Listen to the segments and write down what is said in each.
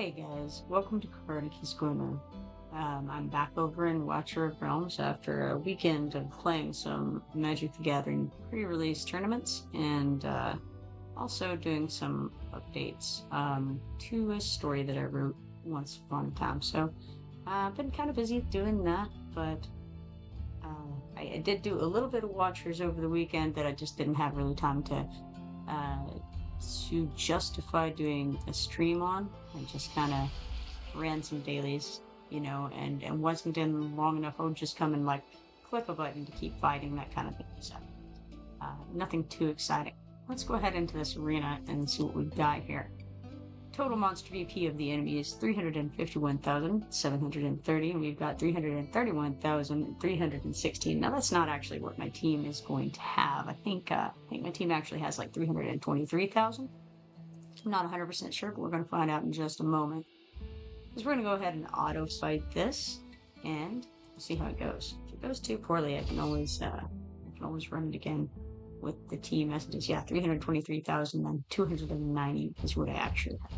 Hey guys, welcome to Kipoerneke's Korner. I'm back over in Watcher of Realms after a weekend of playing some Magic the Gathering pre-release tournaments and also doing some updates to a story that I wrote once upon a time. So I've been kind of busy doing that, but I did do a little bit of Watchers over the weekend that I just didn't have really time uh, to justify doing a stream on. I just kind of ran some dailies, and wasn't in long enough. I would just come and like click a button to keep fighting, that kind of thing. So nothing too exciting. Let's go ahead into this arena and see what we've got here. Total monster VP of the enemy is 351,730, and we've got 331,316. Now that's not actually what my team is going to have. I think my team actually has like 323,000. I'm not 100% sure, but we're going to find out in just a moment. Because we're going to go ahead and auto fight this, and we'll see how it goes. If it goes too poorly, I can always run it again with the team as it is. Yeah, 323,290 is what I actually have.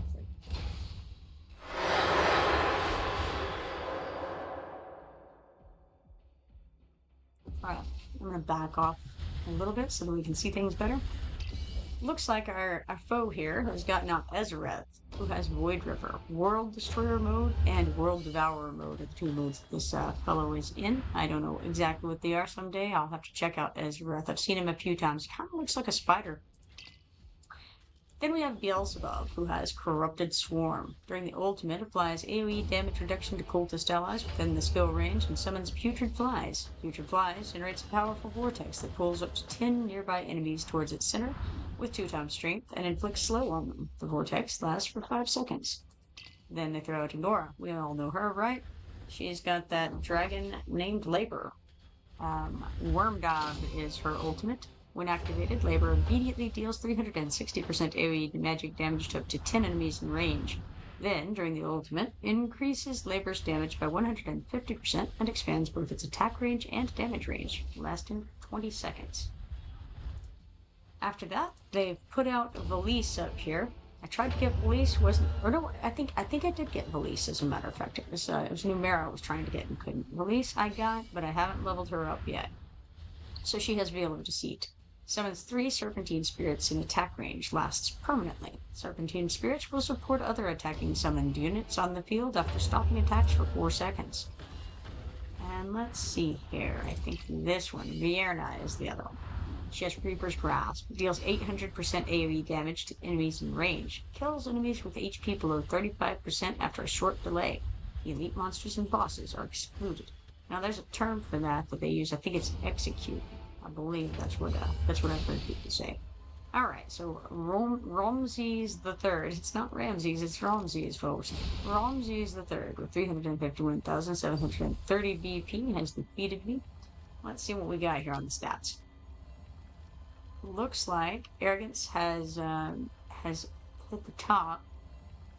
Alright, I'm going to back off a little bit so that we can see things better. Looks like our foe here has gotten out Ezarth, who has Void River, World Destroyer mode, and World Devourer mode are the two modes that this fellow is in. I don't know exactly what they are someday. I'll have to check out Ezarth. I've seen him a few times. Kind of looks like a spider. Then we have Beelzebub, who has Corrupted Swarm. During the ultimate, applies AoE damage reduction to cultist allies within the skill range and summons Putrid Flies. Putrid Flies generates a powerful vortex that pulls up to 10 nearby enemies towards its center with 2 times strength and inflicts slow on them. The vortex lasts for 5 seconds. Then they throw out Nora. We all know her, right? She's got that dragon named Labor. Wormdog is her ultimate. When activated, Labor immediately deals 360% AoE magic damage to up to 10 enemies in range. Then, during the ultimate, increases Labor's damage by 150% and expands both its attack range and damage range, lasting 20 seconds. After that, they've put out Valise up here. I tried to get Valise, I think I did get Valise, as a matter of fact. It was Numera I was trying to get and couldn't. Valise I got, but I haven't leveled her up yet. So she has Veil of Deceit. Summons 3 Serpentine Spirits in attack range, lasts permanently. Serpentine Spirits will support other attacking summoned units on the field after stopping attacks for 4 seconds. And let's see here, I think this one, Vierna, is the other one. She has Reaper's Grasp, deals 800% AoE damage to enemies in range, kills enemies with HP below 35% after a short delay. Elite monsters and bosses are excluded. Now there's a term for that they use, I think it's execute. I believe that's what I've heard people say. Alright, so Ramses the Third. It's not Ramses, it's Ramses, folks. Ramses the Third with 351,730 BP has defeated me. Let's see what we got here on the stats. Looks like Arrogance has hit the top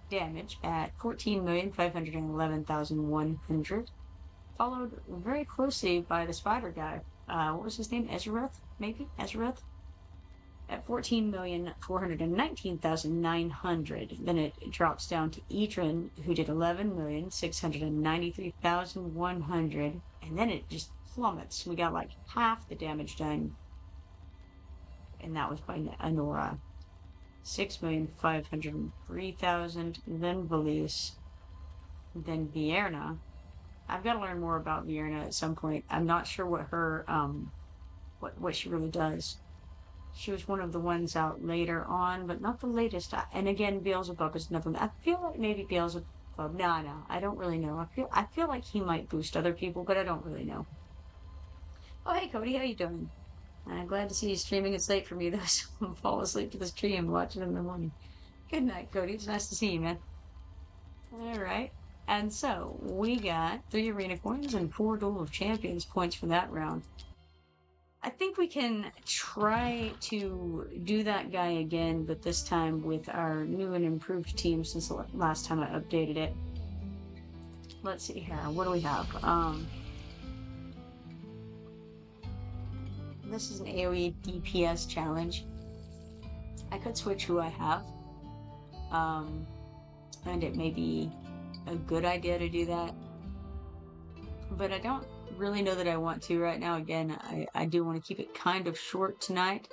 damage at 14,511,100, followed very closely by the spider guy. What was his name? Ezarth, maybe? Ezarth? At 14,419,900. Then it drops down to Etran, who did 11,693,100. And then it just plummets. We got like half the damage done. And that was by Anora. 6,503,000. Then Valise. Then Vierna. I've got to learn more about Vierna at some point. I'm not sure what her, what she really does. She was one of the ones out later on, but not the latest. And again, Beelzebub is another one. I feel like maybe Beelzebub. No, I don't really know. I feel like he might boost other people, but I don't really know. Oh, hey, Cody, how you doing? I'm glad to see you streaming. It's late for me, though, so I'm fall asleep to the stream, watching in the morning. Good night, Cody. It's nice to see you, man. All right. And so, we got 3 Arena Coins and 4 Duel of Champions points for that round. I think we can try to do that guy again, but this time with our new and improved team since the last time I updated it. Let's see here. What do we have? This is an AoE DPS challenge. I could switch who I have. and it may be a good idea to do that, but I don't really know that I want to right now. Again, I do want to keep it kind of short tonight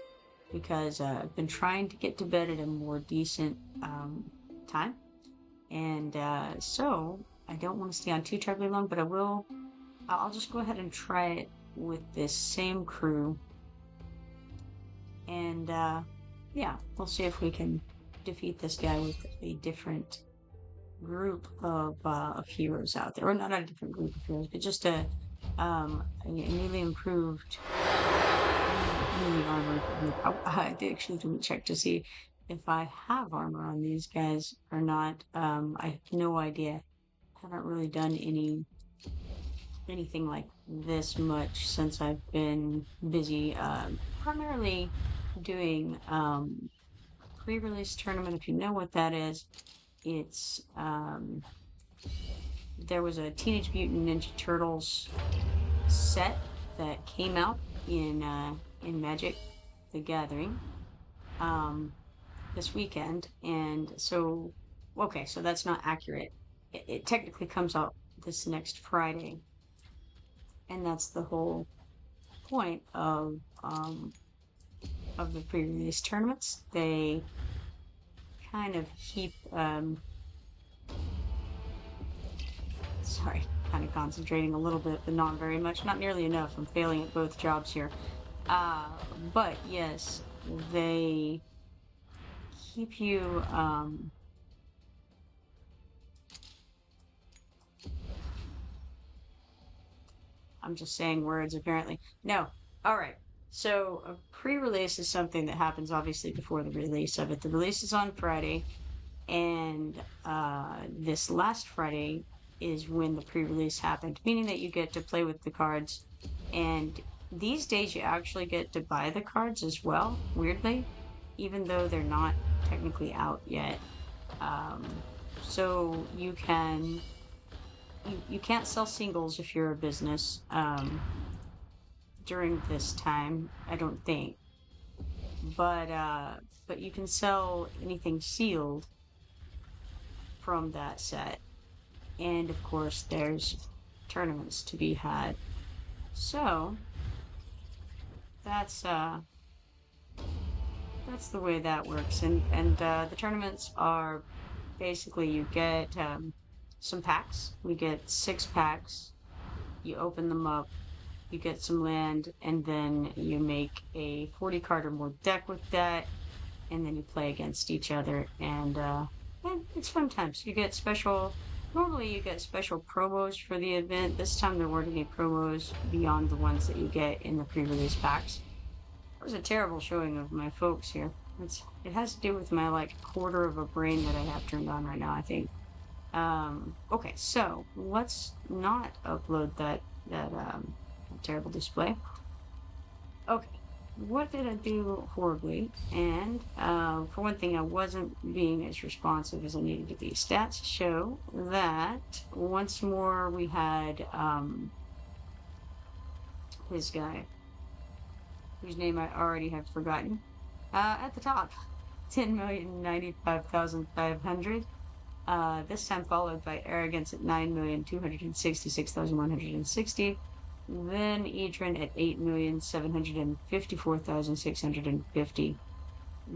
because I've been trying to get to bed at a more decent time, and so I don't want to stay on too terribly long, but I'll just go ahead and try it with this same crew, and yeah, we'll see if we can defeat this guy with a different group of heroes out there, or not a different group of heroes, but just a newly improved, newly armored group. I actually didn't check to see if I have armor on these guys or not. I have no idea. Haven't really done anything like this much since I've been busy, primarily doing pre-release tournament. If you know what that is, it's there was a Teenage Mutant Ninja Turtles set that came out in Magic the Gathering this weekend, and so okay, so that's not accurate. It technically comes out this next Friday, and that's the whole point of the pre-release tournaments. They kind of keep sorry, kind of concentrating a little bit, but not very much, not nearly enough. I'm failing at both jobs here. Uh, but yes, they keep you, I'm just saying words apparently. No. All right. So a pre-release is something that happens obviously before the release of it. The release is on Friday, and this last Friday is when the pre-release happened, meaning that you get to play with the cards. And these days you actually get to buy the cards as well, weirdly, even though they're not technically out yet. So you can't sell singles if you're a business during this time, I don't think. But you can sell anything sealed from that set. And of course, there's tournaments to be had. So that's the way that works. And the tournaments are basically you get some packs. We get 6 packs. You open them up. You get some land, and then you make a 40 card or more deck with that, and then you play against each other, and it's fun times. You get special. Normally, you get special promos for the event. This time, there weren't any promos beyond the ones that you get in the pre-release packs. It was a terrible showing of my folks here. It has to do with my like quarter of a brain that I have turned on right now, I think. Okay, so let's not upload that terrible display. Okay, what did I do horribly? And for one thing, I wasn't being as responsive as I needed to be. Stats show that once more we had this guy, whose name I already have forgotten, at the top, 10,095,500. This time followed by Arrogance at 9,266,160. Then Edrin at 8,754,650.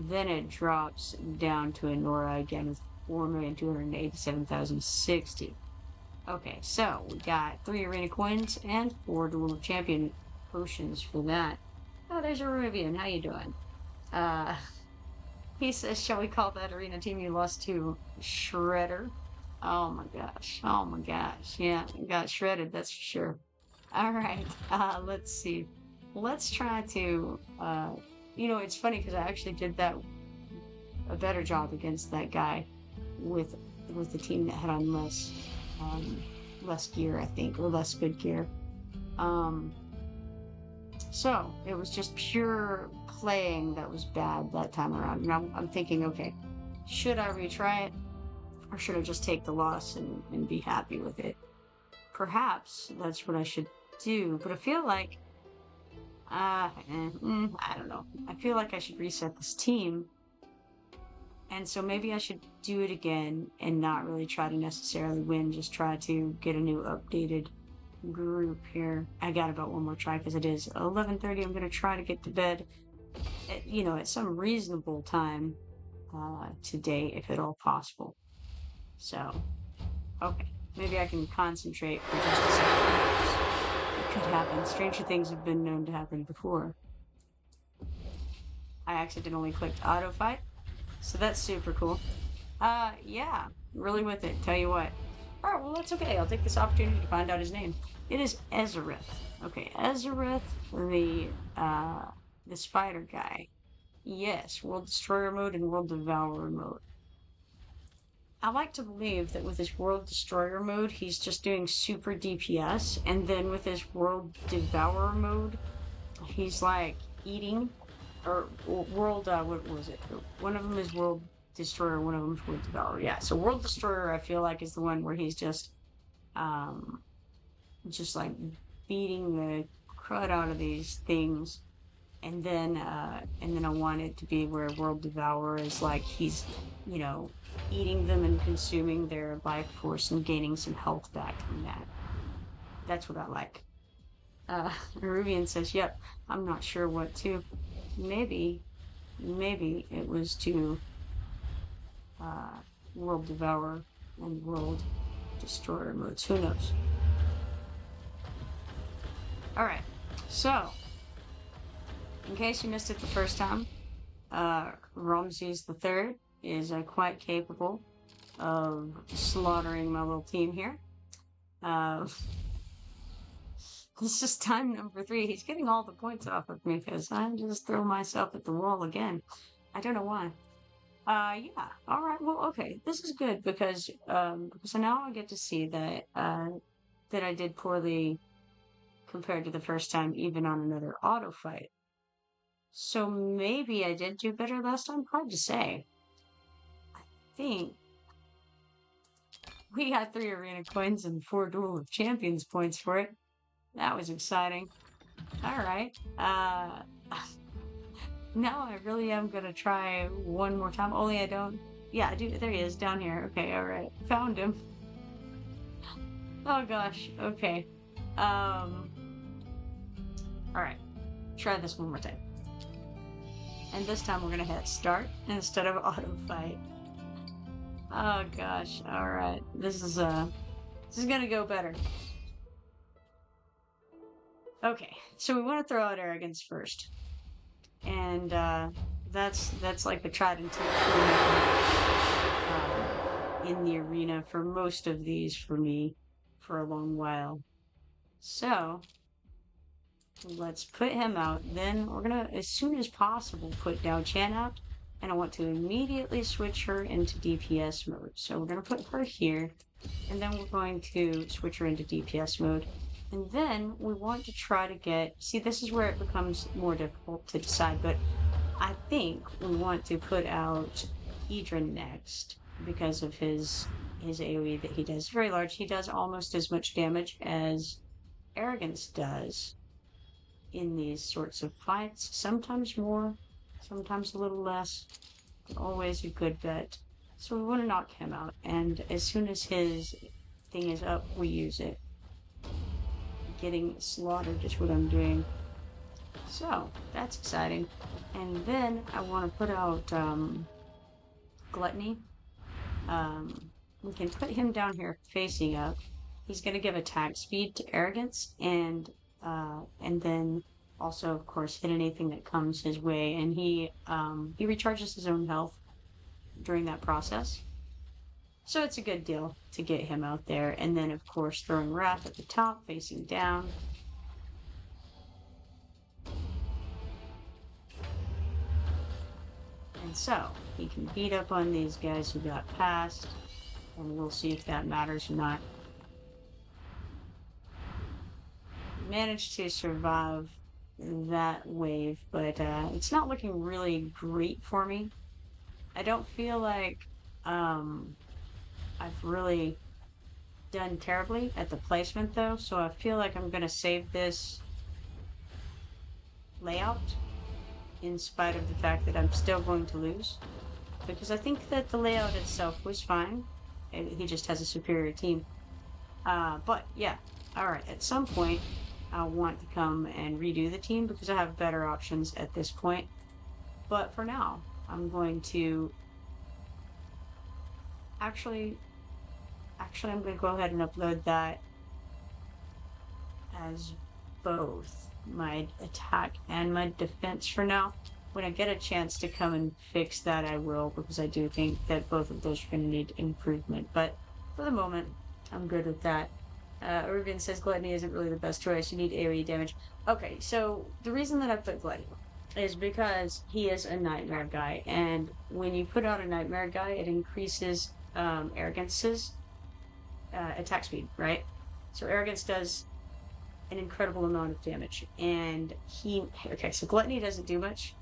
Then it drops down to Enora again with 4,287,060. Okay, so we got 3 arena coins and 4 duel of champion potions for that. Oh, there's a Rubian. How you doing? He says, shall we call that arena team you lost to Shredder? Oh my gosh. Oh my gosh. Yeah, got shredded, that's for sure. All right, let's see. Let's try to, it's funny because I actually did a better job against that guy with the team that had on less gear, I think, or less good gear. So it was just pure playing that was bad that time around. And I'm thinking, okay, should I retry it, or should I just take the loss and be happy with it? Perhaps that's what I should do, but I feel like I don't know. I feel like I should reset this team And so maybe I should do it again and not really try to necessarily win, just try to get a new updated group here. I got about one more try because it is 11:30. I'm going to try to get to bed at, at some reasonable time today, if at all possible. So, okay. Maybe I can concentrate for just a second. It could happen. Stranger things have been known to happen before. I accidentally clicked auto fight, so that's super cool. Yeah, really with it. Tell you what. All right, well that's okay. I'll take this opportunity to find out his name. It is Ezarth. Okay, Ezarth, the spider guy. Yes, World Destroyer mode and World Devourer mode. I like to believe that with his World Destroyer mode, he's just doing super DPS, and then with his World Devourer mode, he's like eating, or World, what was it? One of them is World Destroyer, one of them is World Devourer. Yeah, so World Destroyer, I feel like, is the one where he's um, just like beating the crud out of these things. And then I want it to be where World Devourer is like he's, eating them and consuming their life force and gaining some health back from that. That's what I like. Rubian says, "Yep, I'm not sure what to. Maybe, maybe it was to uh, World Devourer and World Destroyer modes. Who knows?" All right, so in case you missed it the first time, Ramses the Third is quite capable of slaughtering my little team here. This is time number 3. He's getting all the points off of me because I just throw myself at the wall again. I don't know why. Yeah. All right. Well, okay. This is good because now I get to see that that I did poorly compared to the first time, even on another auto fight. So maybe I did do better last time. Hard to say. I think we got 3 arena coins and 4 Duel of Champions points for it. That was exciting. All right. Now I really am gonna try one more time. Only I don't. Yeah, I do. There he is down here. Okay. All right. Found him. Oh gosh. Okay. All right. Try this one more time. And this time we're gonna hit start instead of auto fight. Oh gosh. All right. This is gonna go better. Okay. So we want to throw out arrogance first, and that's like the tried and true in the arena for most of these for me for a long while. So let's put him out. Then we're gonna, as soon as possible, put Dao Chan out, and I want to immediately switch her into DPS mode. So we're gonna put her here, and then we're going to switch her into DPS mode. And then we want to try to get, see, this is where it becomes more difficult to decide, but I think we want to put out Idrin next because of his AoE that he does. Very large. He does almost as much damage as Arrogance does in these sorts of fights. Sometimes more, sometimes a little less, but always a good bet. So we want to knock him out, and as soon as his thing is up, we use it. Getting slaughtered is what I'm doing. So that's exciting. And then I want to put out Gluttony. We can put him down here facing up. He's going to give attack speed to Arrogance, and then also, of course, hit anything that comes his way. And he recharges his own health during that process. So it's a good deal to get him out there. And then, of course, throwing Wrath at the top, facing down. And so, he can beat up on these guys who got past. And we'll see if that matters or not. Managed to survive that wave, but it's not looking really great for me. I don't feel like I've really done terribly at the placement though, so I feel like I'm gonna save this layout in spite of the fact that I'm still going to lose. because I think that the layout itself was fine. He just has a superior team. But yeah, all right. At some point, I'll want to come and redo the team because I have better options at this point. But for now, I'm going to actually, I'm going to go ahead and upload that as both my attack and my defense for now. When I get a chance to come and fix that, I will, because I do think that both of those are going to need improvement. But for the moment, I'm good with that. Ruben says Gluttony isn't really the best choice. You need AoE damage. Okay, so the reason that I put Gluttony is because he is a nightmare guy, and when you put out a nightmare guy, it increases Arrogance's attack speed, right? So Arrogance does an incredible amount of damage, and okay, so Gluttony doesn't do much,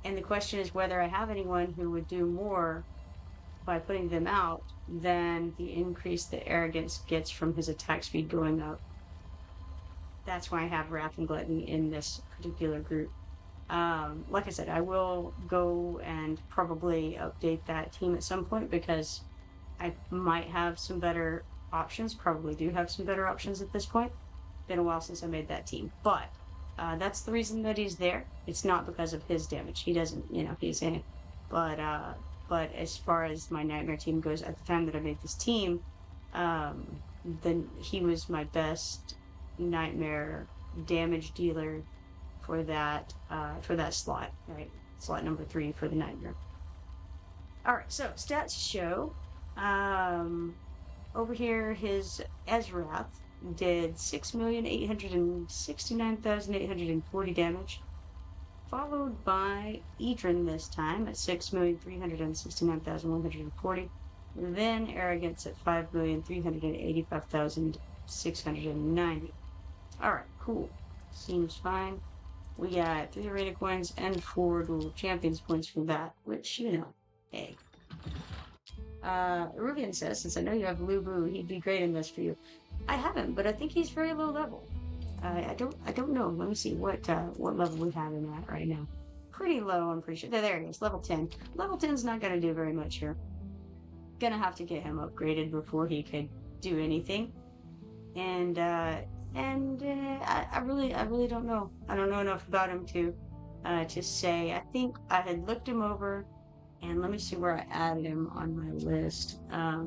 and the question is whether I have anyone who would do more by putting them out than the increase that Arrogance gets from his attack speed going up. That's why I have Wrath and Gluttony in this particular group. Like I said, I will go and probably update that team at some point because I might have some better options, probably do have some better options at this point. Been a while since I made that team, but that's the reason that he's there. It's not because of his damage. He doesn't, he's in it. But as far as my nightmare team goes, at the time that I made this team, then he was my best nightmare damage dealer for that slot, right? Slot number 3 for the nightmare. All right, so stats show over here his Ezarth did 6,869,840 damage, followed by Edrin this time at 6,369,140, then Arrogance at 5,385,690. Alright, cool. Seems fine. We got 3 arena coins and 4 dual champions points for that, which, hey. Rubian says, since I know you have Lubu, he'd be great in this for you. I haven't, but I think he's very low level. I don't know. Let me see what level we have him at right now. Pretty low, I'm pretty sure. There he is, level 10. Level 10's not gonna do very much here. Gonna have to get him upgraded before he could do anything. And I really don't know. I don't know enough about him to say. I think I had looked him over, and let me see where I added him on my list. I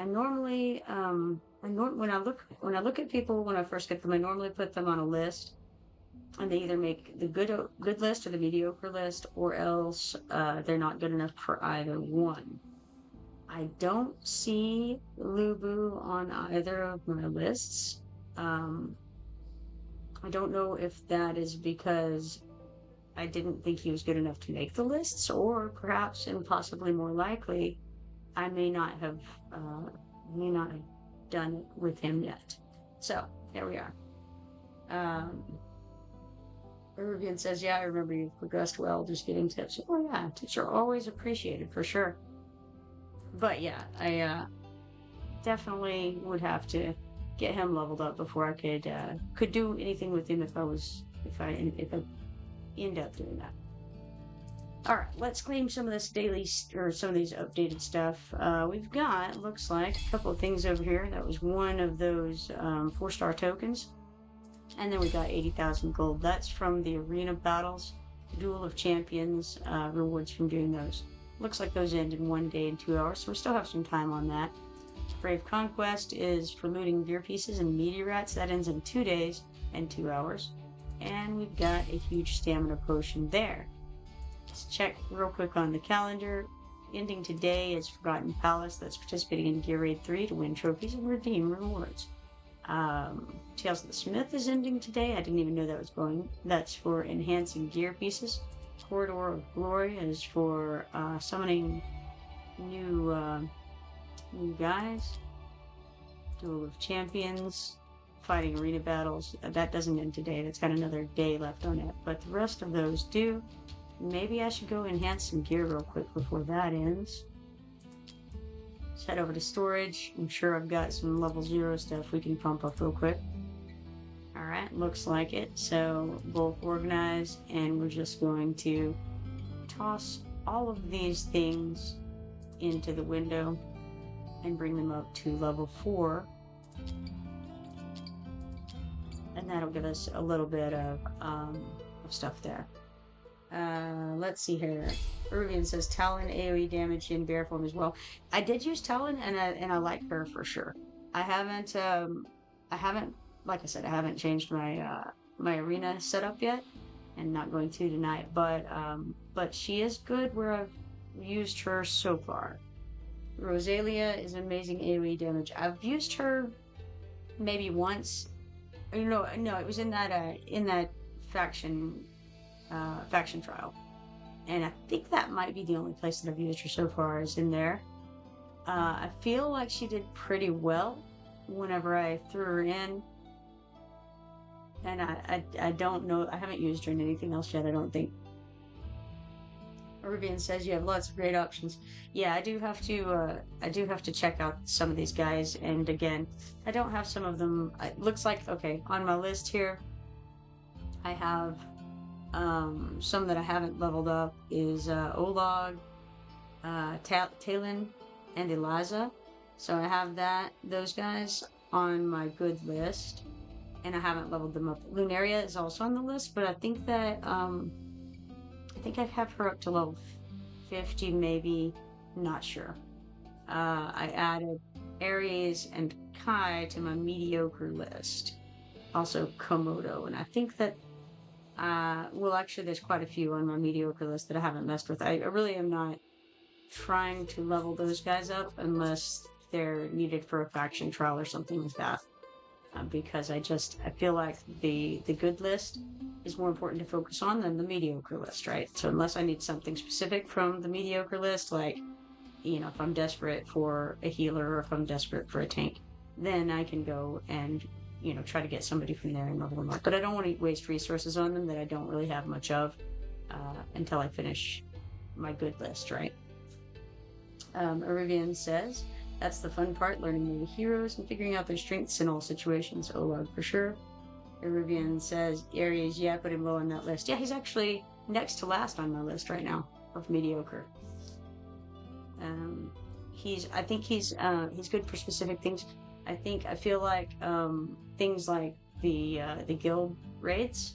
normally when I look at people when I first get them, I normally put them on a list, and they either make the good list or the mediocre list, or else they're not good enough for either one. I don't see Lubu on either of my lists. I don't know if that is because I didn't think he was good enough to make the lists, or perhaps, and possibly more likely, I may not have done it with him yet. So there we are. Rubian says, yeah, I remember you progressed well, just getting tips. Oh yeah, tips are always appreciated for sure. But yeah, I definitely would have to get him leveled up before I could do anything with him if I end up doing that. Alright, let's claim some of this some of these updated stuff. We've got, looks like, a couple of things over here. That was one of those 4-star tokens. And then we got 80,000 gold. That's from the arena battles, Duel of Champions, rewards from doing those. Looks like those end in 1 day and 2 hours, so we still have some time on that. Brave Conquest is for looting gear pieces and meteorites. That ends in 2 days and 2 hours. And we've got a huge stamina potion there. Let's check real quick on the calendar. Ending today is Forgotten Palace. That's participating in Gear Raid 3 to win trophies and redeem rewards. Tales of the Smith is ending today. I didn't even know that was going. That's for enhancing gear pieces. Corridor of Glory is for summoning new guys. Duel of Champions, fighting arena battles. That doesn't end today. That's got another day left on it. But the rest of those do. Maybe I should go enhance some gear real quick before that ends. Let's head over to storage. I'm sure I've got some level 0 stuff we can pump up real quick. All right, looks like it. So both organized, and we're just going to toss all of these things into the window and bring them up to level 4. And that'll give us a little bit of stuff there. Let's see here. Rubian says Talon AoE damage in bear form as well. I did use Talon, and I like her for sure. I haven't like I said, I haven't changed my my arena setup yet, and not going to tonight. But she is good where I've used her so far. Rosalia is amazing AoE damage. I've used her maybe once. No, it was in that faction trial, and I think that might be the only place that I've used her so far is in there. I feel like she did pretty well whenever I threw her in, and I don't know, I haven't used her in anything else yet, I don't think. Rubian says you have lots of great options. Yeah, I do have to check out some of these guys, and again, I don't have some of them. It looks like, okay, on my list here, I have some that I haven't leveled up is Olag, Talon, and Eliza. So I have those guys on my good list, and I haven't leveled them up. Lunaria is also on the list, but I think that I have her up to level 50, maybe, not sure. I added Aries and Kai to my mediocre list. Also Komodo, and I think that well, actually, there's quite a few on my mediocre list that I haven't messed with. I really am not trying to level those guys up unless they're needed for a faction trial or something like that. Because I feel like the good list is more important to focus on than the mediocre list, right? So unless I need something specific from the mediocre list, like, if I'm desperate for a healer or if I'm desperate for a tank, then I can go and try to get somebody from there and level them up. But I don't want to waste resources on them that I don't really have much of until I finish my good list, right? Arivian says, that's the fun part, learning the heroes and figuring out their strengths in all situations. Olag for sure. Arivian says, Aries, yeah, put him low on that list. Yeah, he's actually next to last on my list right now of mediocre. I think he's good for specific things. I feel like things like the guild raids,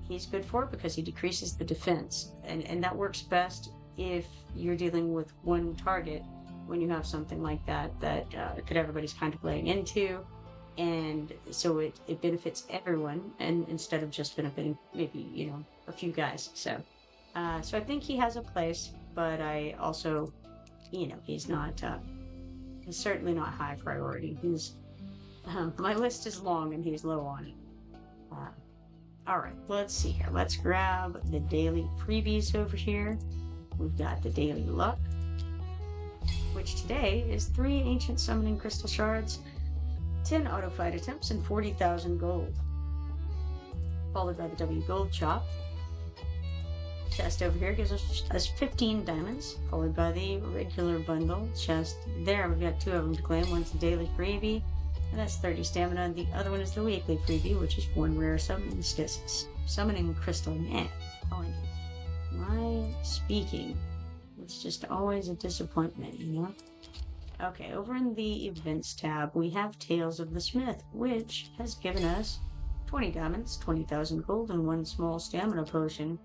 he's good for it because he decreases the defense, and that works best if you're dealing with one target when you have something like that everybody's kind of laying into, and so it benefits everyone, and instead of just benefiting maybe a few guys. So I think he has a place, but I also he's certainly not high priority. My list is long and he's low on it. All right, let's see here. Let's grab the daily freebies over here. We've got the daily luck, which today is 3 ancient summoning crystal shards, 10 auto fight attempts, and 40,000 gold. Followed by the W gold chop. Chest over here gives us 15 diamonds, followed by the regular bundle chest. There, we've got 2 of them to claim. One's the daily freebie, and that's 30 stamina. The other one is the weekly freebie, which is 1 rare summoning crystal. My speaking, it's just always a disappointment, Okay, over in the events tab, we have Tales of the Smith, which has given us 20 diamonds, 20,000 gold, and 1 small stamina potion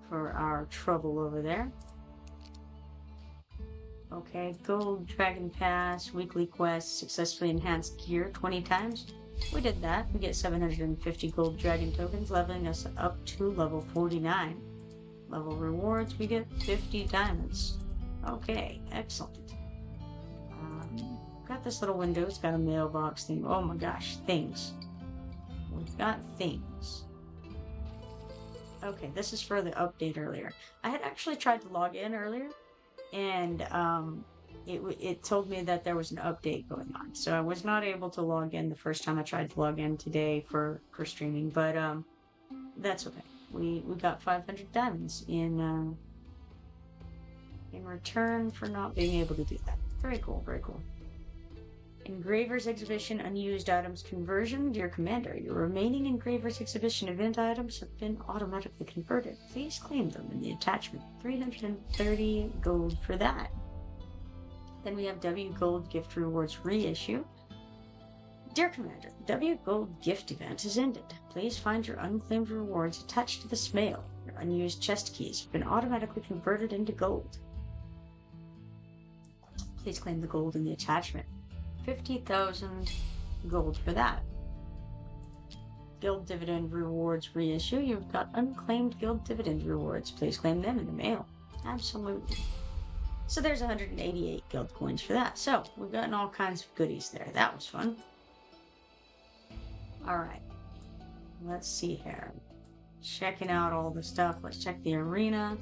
for our trouble over there. Okay, gold dragon pass, weekly quest, successfully enhanced gear 20 times. We did that. We get 750 gold dragon tokens, leveling us up to level 49. Level rewards, we get 50 diamonds. Okay, excellent. Got this little window. It's got a mailbox thing. Oh my gosh, things. We've got things. Okay, this is for the update earlier. I had actually tried to log in earlier, and it told me that there was an update going on. So I was not able to log in the first time I tried to log in today for streaming, but that's okay. We got 500 diamonds in return for not being able to do that. Very cool, very cool. Engraver's Exhibition Unused Items Conversion. Dear Commander, your remaining Engraver's Exhibition event items have been automatically converted. Please claim them in the attachment. 330 gold for that. Then we have W Gold Gift Rewards Reissue. Dear Commander, the W Gold Gift event has ended. Please find your unclaimed rewards attached to this mail. Your unused chest keys have been automatically converted into gold. Please claim the gold in the attachment. 50,000 gold for that. Guild Dividend Rewards Reissue. You've got unclaimed Guild Dividend Rewards. Please claim them in the mail. Absolutely. So there's 188 guild coins for that. So we've gotten all kinds of goodies there. That was fun. Alright. Let's see here. Checking out all the stuff. Let's check the arena.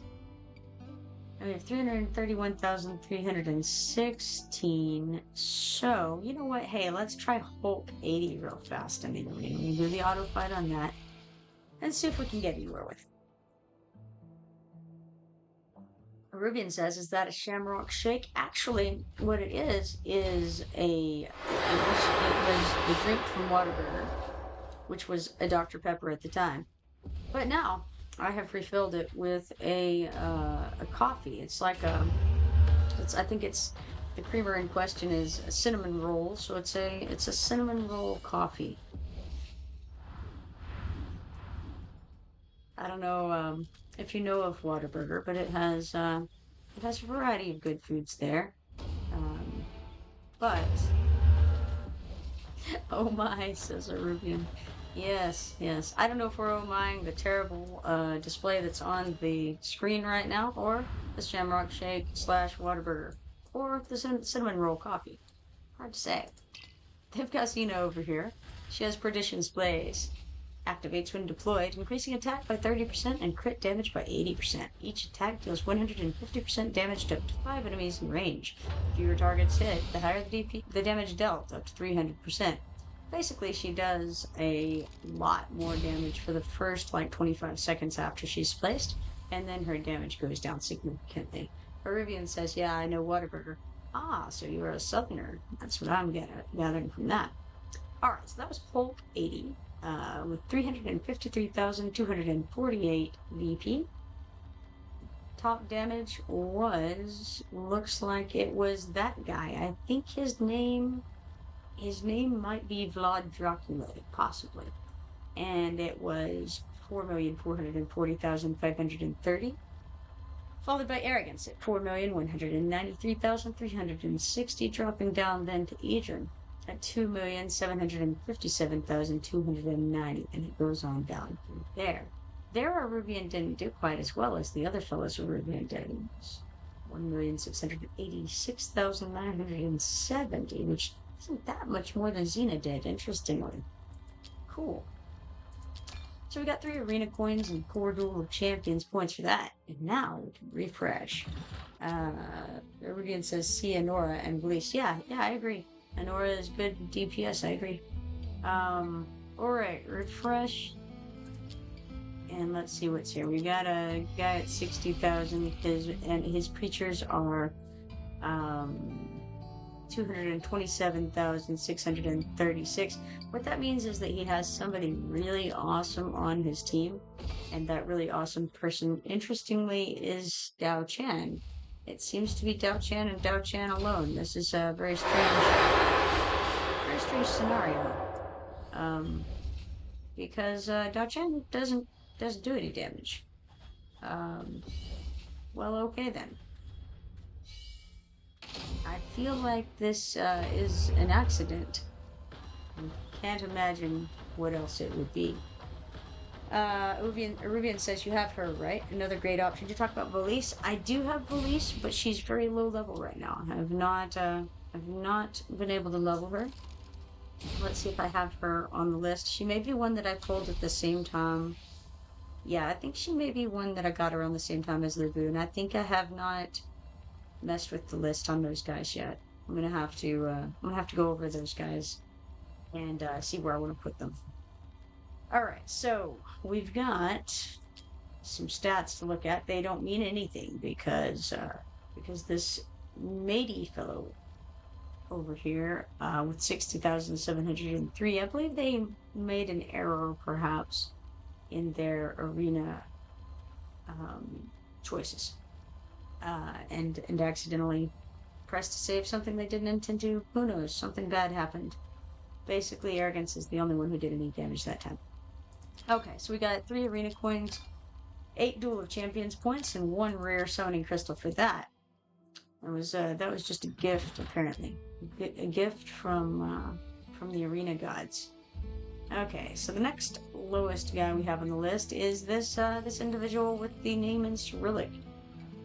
We have 331,316. So, you know what? Hey, let's try Hulk 80 real fast in the arena. We do the auto fight on that. And see if we can get anywhere with it. Rubian says, is that a Shamrock Shake? Actually, what it is it was the drink from Whataburger, which was a Dr. Pepper at the time. But now, I have refilled it with a coffee. It's like I think it's, the creamer in question is a cinnamon roll, so it's a cinnamon roll coffee. I don't know if you know of Whataburger, but it has a variety of good foods there. But oh my, says a Rubian. Yes. I don't know if we're oh mying the terrible display that's on the screen right now, or the Shamrock Shake / Whataburger, or the cinnamon roll coffee. Hard to say. They've got Xena over here. She has Perdition's Blaze. Activates when deployed, increasing attack by 30% and crit damage by 80%. Each attack deals 150% damage to up to 5 enemies in range. Fewer targets hit, the higher the damage dealt, up to 300%. Basically, she does a lot more damage for the first, 25 seconds after she's placed, and then her damage goes down significantly. Peruvian says, yeah, I know Whataburger. Ah, so you're a southerner. That's what I'm gathering from that. Alright, so that was Pulp 80. With 353,248 VP. Top damage looks like it was that guy. I think his name might be Vlad Dracula, possibly. And it was 4,440,530. Followed by Arrogance at 4,193,360, dropping down then to Adrian at 2,757,290, and it goes on down from there. There, Rubian didn't do quite as well as the other fellows Rubian did. 1,686,970, which isn't that much more than Xena did, interestingly. Cool. So we got 3 arena coins and 4 Duel of Champions points for that. And now we can refresh. Rubian says, see Anora and Bliss. Yeah, I agree. Anora is good DPS, I agree. Alright, refresh. And let's see what's here. We got a guy at 60,000, and his creatures are 227,636. What that means is that he has somebody really awesome on his team, and that really awesome person, interestingly, is Dao Chan. It seems to be Dao Chan and Dao Chan alone. This is a very strange scenario. Because Dao Chan doesn't do any damage. Well, okay then. I feel like this is an accident. I can't imagine what else it would be. Rubian says you have her, right? Another great option. To talk about Valise. I do have Valise, but she's very low level right now. I've not been able to level her. Let's see if I have her on the list. She may be one that I pulled at the same time. Yeah, I think she may be one that I got around the same time as Lubu, and I think I have not messed with the list on those guys yet. I'm gonna have to go over those guys and see where I want to put them. Alright, so we've got some stats to look at. They don't mean anything because this matey fellow over here with 60,703. I believe they made an error, perhaps, in their arena choices, and accidentally pressed to save something they didn't intend to. Who knows? Something bad happened. Basically, Arrogance is the only one who did any damage that time. Okay, so we got 3 arena coins, 8 Duel of Champions points, and 1 rare summoning crystal for that. That was just a gift, apparently. A gift from the arena gods. Okay, so the next lowest guy we have on the list is this individual with the name in Cyrillic.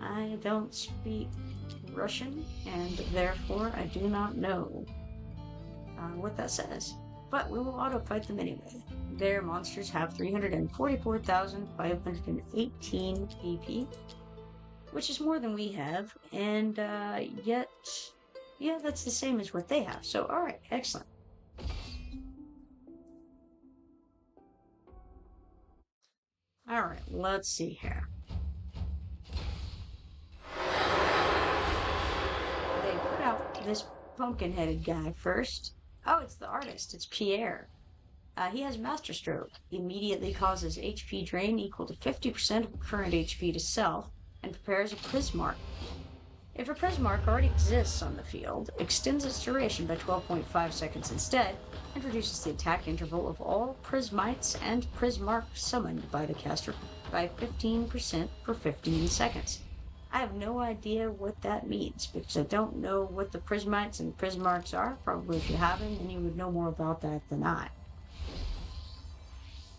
I don't speak Russian, and therefore I do not know what that says. But we will auto-fight them anyway. Their monsters have 344,518 BP, which is more than we have, and yet, yeah, that's the same as what they have. So, alright, excellent. Alright, let's see here. They put out this pumpkin-headed guy first. Oh, it's the artist. It's Pierre. He has Master Stroke. Immediately causes HP drain equal to 50% of current HP to self, and prepares a Prismark. If a Prismark already exists on the field, extends its duration by 12.5 seconds instead, and reduces the attack interval of all Prismites and Prismarks summoned by the caster by 15% for 15 seconds. I have no idea what that means, because I don't know what the Prismites and Prismarks are. Probably if you haven't, then you would know more about that than I.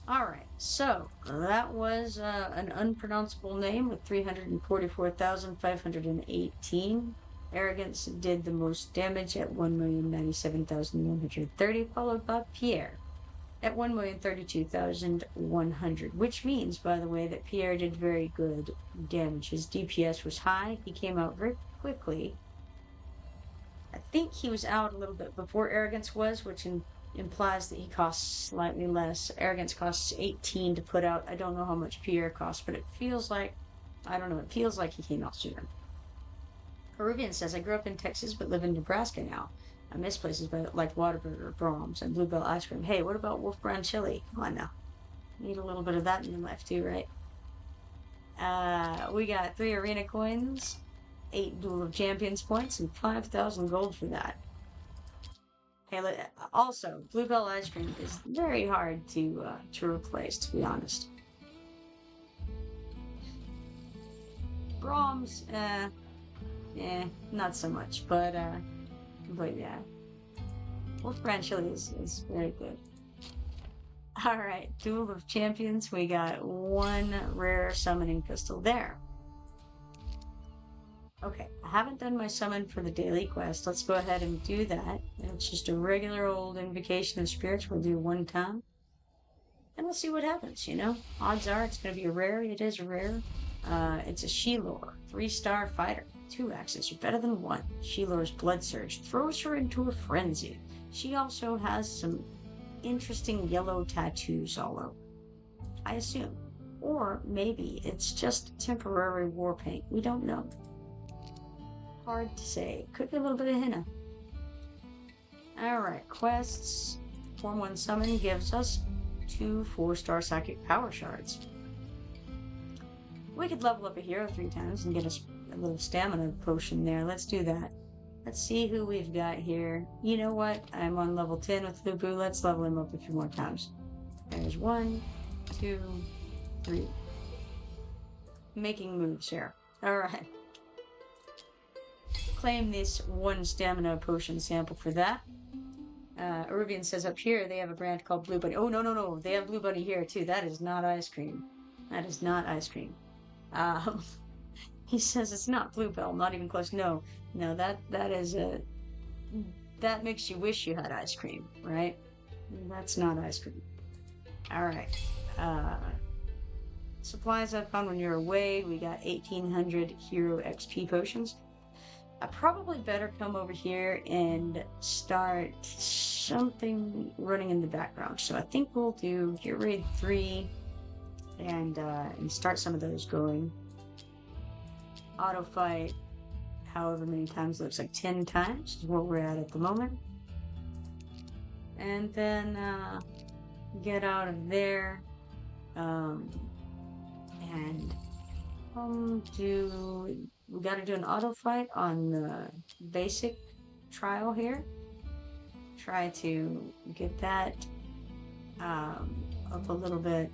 Alright, so that was an unpronounceable name with 344,518. Arrogance did the most damage at 1,097,130, followed by Pierre at 1,032,100, which means, by the way, that Pierre did very good damage. His DPS was high. He came out very quickly. I think he was out a little bit before Arrogance was, which implies that he costs slightly less. Arrogance costs 18 to put out. I don't know how much Pierre costs, but it feels like, I don't know, it feels like he came out sooner. Peruvian says, I grew up in Texas but live in Nebraska now. I miss places like Whataburger, Brahms, and Bluebell ice cream. Hey, what about Wolf Brand chili? Come on now. Need a little bit of that in your life too, right? We got 3 arena coins, 8 Duel of Champions points, and 5,000 gold for that. Hey, also, Bluebell ice cream is very hard to replace, to be honest. Brahms, not so much, but yeah. Wolf Brand chili is very good. Alright, Duel of Champions, we got 1 rare summoning pistol there. Okay, I haven't done my summon for the daily quest. Let's go ahead and do that. It's just a regular old Invocation of Spirits. We'll do 1 time. And we'll see what happens, you know? Odds are it's going to be a rare. It is a rare. It's a She-Lore, 3-star fighter. 2 axes are better than 1. She-Lore's Blood Surge throws her into a frenzy. She also has some interesting yellow tattoos all over, I assume. Or maybe it's just temporary war paint. We don't know. Hard to say. Could be a little bit of henna. Alright, quests. Form 1 summon gives us 2 4-star psychic power shards. We could level up a hero 3 times and get a little stamina potion there. Let's do that. Let's see who we've got here. You know what? I'm on level 10 with Lubu. Let's level him up a few more times. There's 1, 2, 3. Making moves here. Alright. Claim this 1 stamina potion sample for that. Eruvian says up here they have a brand called Blue Bunny. Oh, no. They have Blue Bunny here, too. That is not ice cream. That is not ice cream. He says it's not Bluebell. Not even close. No, that is that makes you wish you had ice cream, right? That's not ice cream. Alright. Supplies I found when you're away. We got 1,800 hero XP potions. I probably better come over here and start something running in the background. So I think we'll do Gear Raid 3 and start some of those going. Auto fight however many times, looks like 10 times is what we're at the moment. And then get out of there. And we got to do an auto fight on the basic trial here. Try to get that up a little bit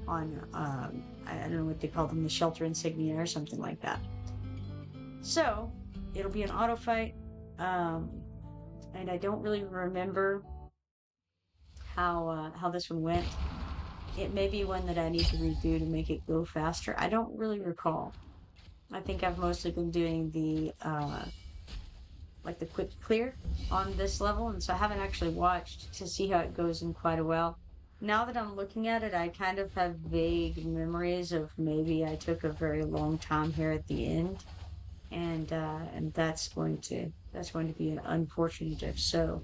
on I don't know what they call them, the shelter insignia or something like that. So it'll be an auto fight, and I don't really remember how this one went. It may be one that I need to redo to make it go faster. I don't really recall. I think I've mostly been doing the like the quick clear on this level, and so I haven't actually watched to see how it goes in quite a while. Now that I'm looking at it, I kind of have vague memories of maybe I took a very long time here at the end, and that's going to be an unfortunate if so.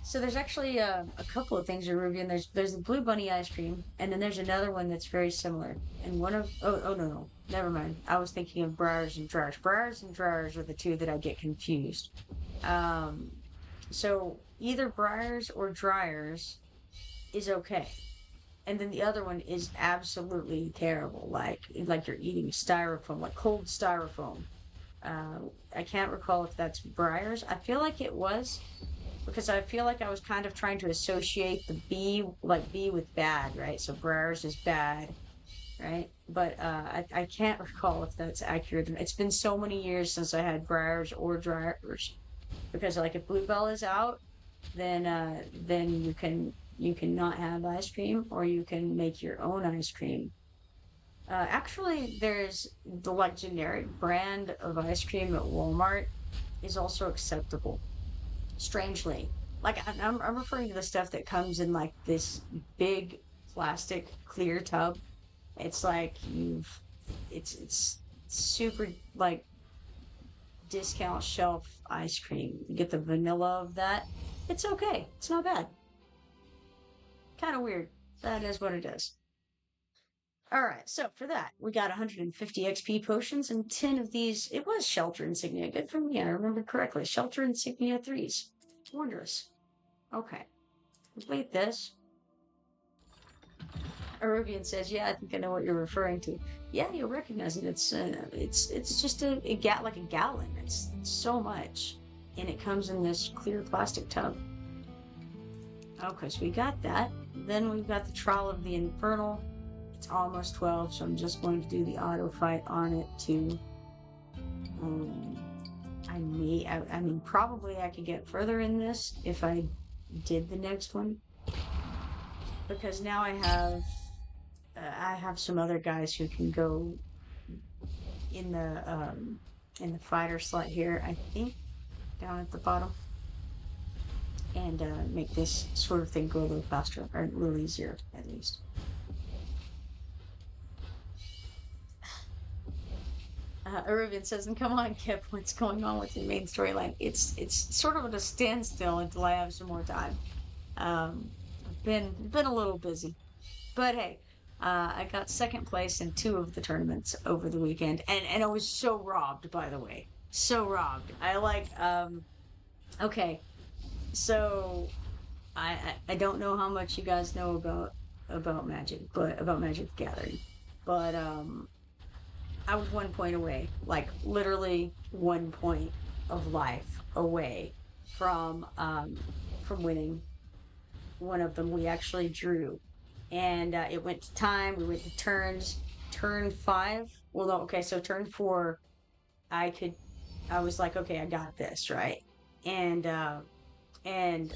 So there's actually a couple of things to review. And there's the Blue Bunny ice cream, and then there's another one that's very similar. And one of no, never mind. I was thinking of Briars and Dryers. Briars and Dryers are the two that I get confused. So either Briars or Dryers is okay, and then the other one is absolutely terrible. Like you're eating styrofoam, like cold styrofoam. I can't recall if that's Briars. I feel like it was, because I feel like I was kind of trying to associate the B, like B with bad, right? So Briars is bad, right? But I can't recall if that's accurate. It's been so many years since I had Briars or Dryers, because like if Bluebell is out, then you can not have ice cream, or you can make your own ice cream. Actually, there's the like generic brand of ice cream at Walmart is also acceptable. Strangely, like I'm referring to the stuff that comes in like this big plastic clear tub. It's like it's super like discount shelf ice cream. You get the vanilla of that. It's okay. It's not bad. Kind of weird. That is what it is. All right, so for that, we got 150 XP potions and 10 of these. It was Shelter Insignia. Good for me. I remember correctly. Shelter Insignia 3s. Wondrous. Okay. Complete this. Arubian says, "Yeah, I think I know what you're referring to." Yeah, you'll recognize it. It's just like a gallon. It's so much, and it comes in this clear plastic tub. Okay, so we got that. Then we've got the Trial of the Infernal. It's almost 12, so I'm just going to do the auto fight on it too. I mean, probably I could get further in this if I did the next one, because now I have some other guys who can go in the fighter slot here, I think, down at the bottom, and make this sort of thing go a little faster, or a little easier at least. Arubian says, "And come on, Kip, what's going on with your main storyline?" It's sort of at a standstill until I have some more time. I've been a little busy, but hey, I got second place in 2 of the tournaments over the weekend, and I was so robbed, by the way, so robbed. Okay, so I don't know how much you guys know about Magic, but about Magic the Gathering, but I was 1 point away, like literally 1 point of life away from winning one of them. We actually drew, and it went to time. We went to turns. Turn 5. Well, no, okay. So turn 4, I was like, okay, I got this, right, and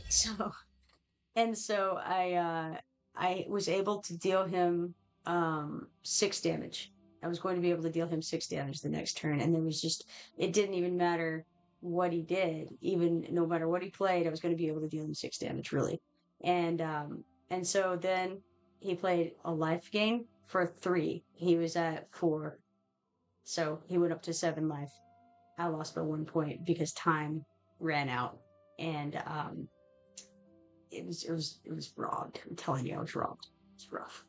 so I was able to deal him 6 damage. I was going to be able to deal him 6 damage the next turn, and it didn't even matter what he did. Even no matter what he played, I was going to be able to deal him 6 damage, really. And so then he played a life gain for 3. He was at 4, so he went up to 7 life. I lost by 1 point because time ran out, and it was robbed. I'm telling you, I was robbed. It's rough.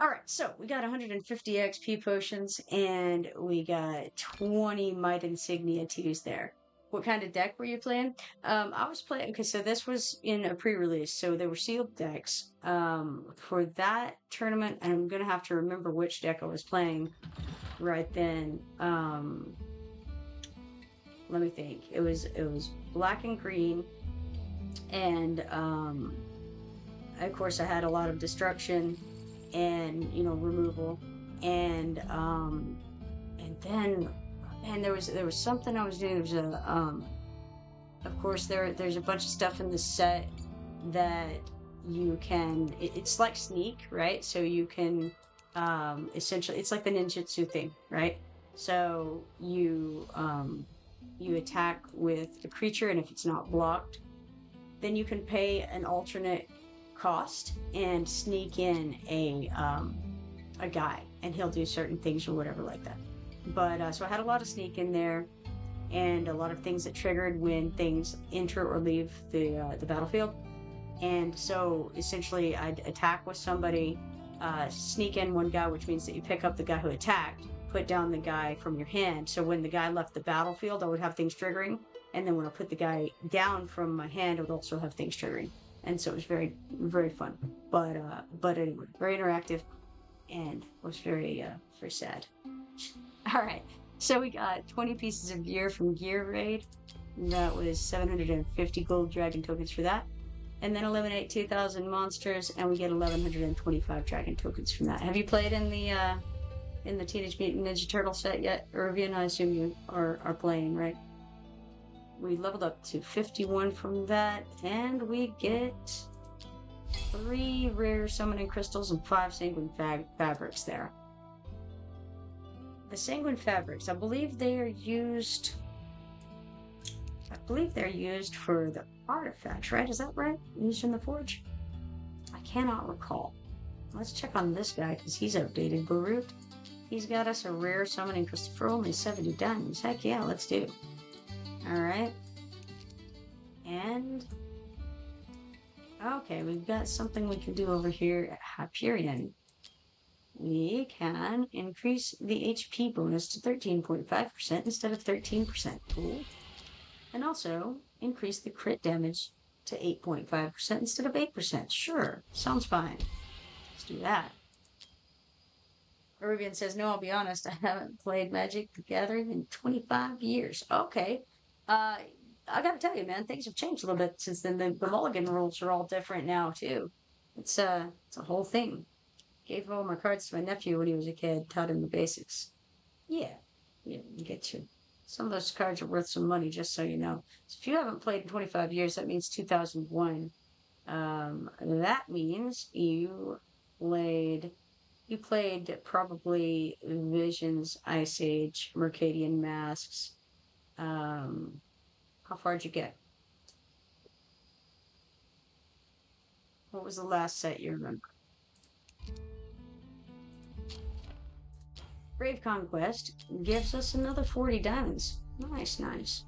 Alright, so we got 150 XP potions, and we got 20 Might Insignia to use there. What kind of deck were you playing? I was playing, okay, so this was in a pre-release, so they were sealed decks. For that tournament, I'm gonna have to remember which deck I was playing right then. Let me think. It was black and green, and of course I had a lot of destruction and removal, and then there was something I was doing. There was a of course there's a bunch of stuff in the set that you can it's like sneak, right? So you can essentially, it's like the ninjutsu thing, right? So you attack with a creature, and if it's not blocked, then you can pay an alternate cost and sneak in a guy, and he'll do certain things or whatever like that. But so I had a lot of sneak in there, and a lot of things that triggered when things enter or leave the battlefield. And so essentially I'd attack with somebody, sneak in one guy, which means that you pick up the guy who attacked, put down the guy from your hand. So when the guy left the battlefield, I would have things triggering. And then when I put the guy down from my hand, I would also have things triggering. And so it was very, very fun. But anyway, very interactive, and was very sad. All right, so we got 20 pieces of gear from Gear Raid. That was 750 gold dragon tokens for that. And then eliminate 2,000 monsters, and we get 1,125 dragon tokens from that. Have you played in the Teenage Mutant Ninja Turtle set yet, Irvian? I assume you are playing, right? We leveled up to 51 from that, and we get 3 rare summoning crystals and 5 sanguine fabrics there. The sanguine fabrics, I believe they're used for the artifacts, right? Is that right? Used in the forge? I cannot recall. Let's check on this guy, because he's updated. Barut, he's got us a rare summoning crystal for only 70 diamonds. Heck yeah, let's do. Alright. And okay, we've got something we can do over here at Hyperion. We can increase the HP bonus to 13.5% instead of 13%. Cool. And also increase the crit damage to 8.5% instead of 8%. Sure, sounds fine. Let's do that. Arabian says, no, I'll be honest, I haven't played Magic the Gathering in 25 years. Okay. I gotta tell you, man, things have changed a little bit since then. The mulligan rules are all different now, too. It's a whole thing. Gave all my cards to my nephew when he was a kid, taught him the basics. Yeah, you get you. Some of those cards are worth some money, just so you know. So if you haven't played in 25 years, that means 2001. That means you played probably Visions, Ice Age, Mercadian Masks. How far did you get? What was the last set you remember? Brave Conquest gives us another 40 diamonds. Nice, nice.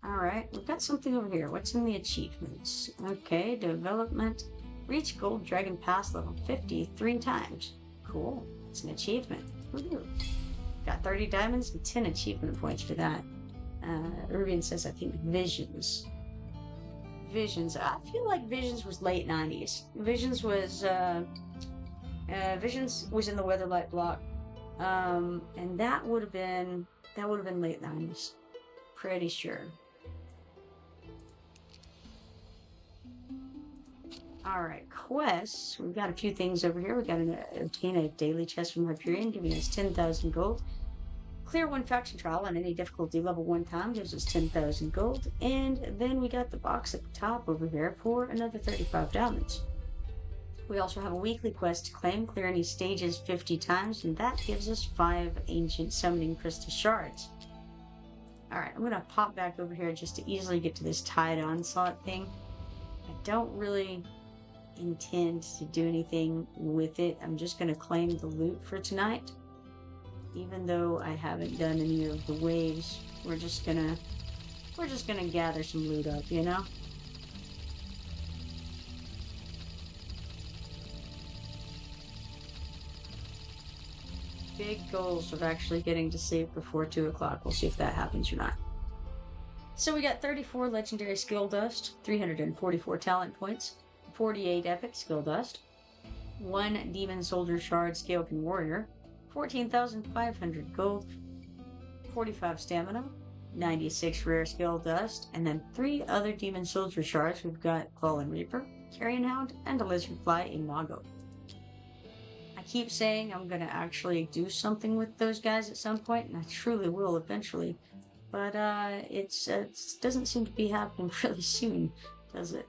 Alright, we've got something over here. What's in the achievements? Okay, development. Reach Gold Dragon Pass level 50 3 times. Cool. It's an achievement. Woohoo. Got 30 diamonds and 10 achievement points for that. Irvian says, I think Visions. Visions. I feel like Visions was late 90s. Visions was in the Weatherlight block. And that would have been late 90s. Pretty sure. Alright, quests. We've got a few things over here. We've got to obtain a daily chest from Hyperion, giving us 10,000 gold. Clear one faction trial on any difficulty level 1 time, gives us 10,000 gold. And then we got the box at the top over here for another 35 diamonds. We also have a weekly quest to claim, clear any stages 50 times, and that gives us 5 ancient summoning crystal shards. Alright, I'm going to pop back over here just to easily get to this Tide Onslaught thing. I don't really intend to do anything with it. I'm just going to claim the loot for tonight. Even though I haven't done any of the waves, we're just gonna gather some loot up, you know? big goals of actually getting to sleep before 2 o'clock. We'll see if that happens or not. So we got 34 legendary skill dust, 344 talent points, 48 epic skill dust, 1 demon soldier shard scaled warrior, 14,500 gold, 45 stamina, 96 rare skill dust, and then 3 other demon soldier shards. We've got Fallen Reaper, Carrion Hound, and a Lizardfly Imago. I keep saying I'm gonna actually do something with those guys at some point, and I truly will eventually. But it doesn't seem to be happening really soon, does it?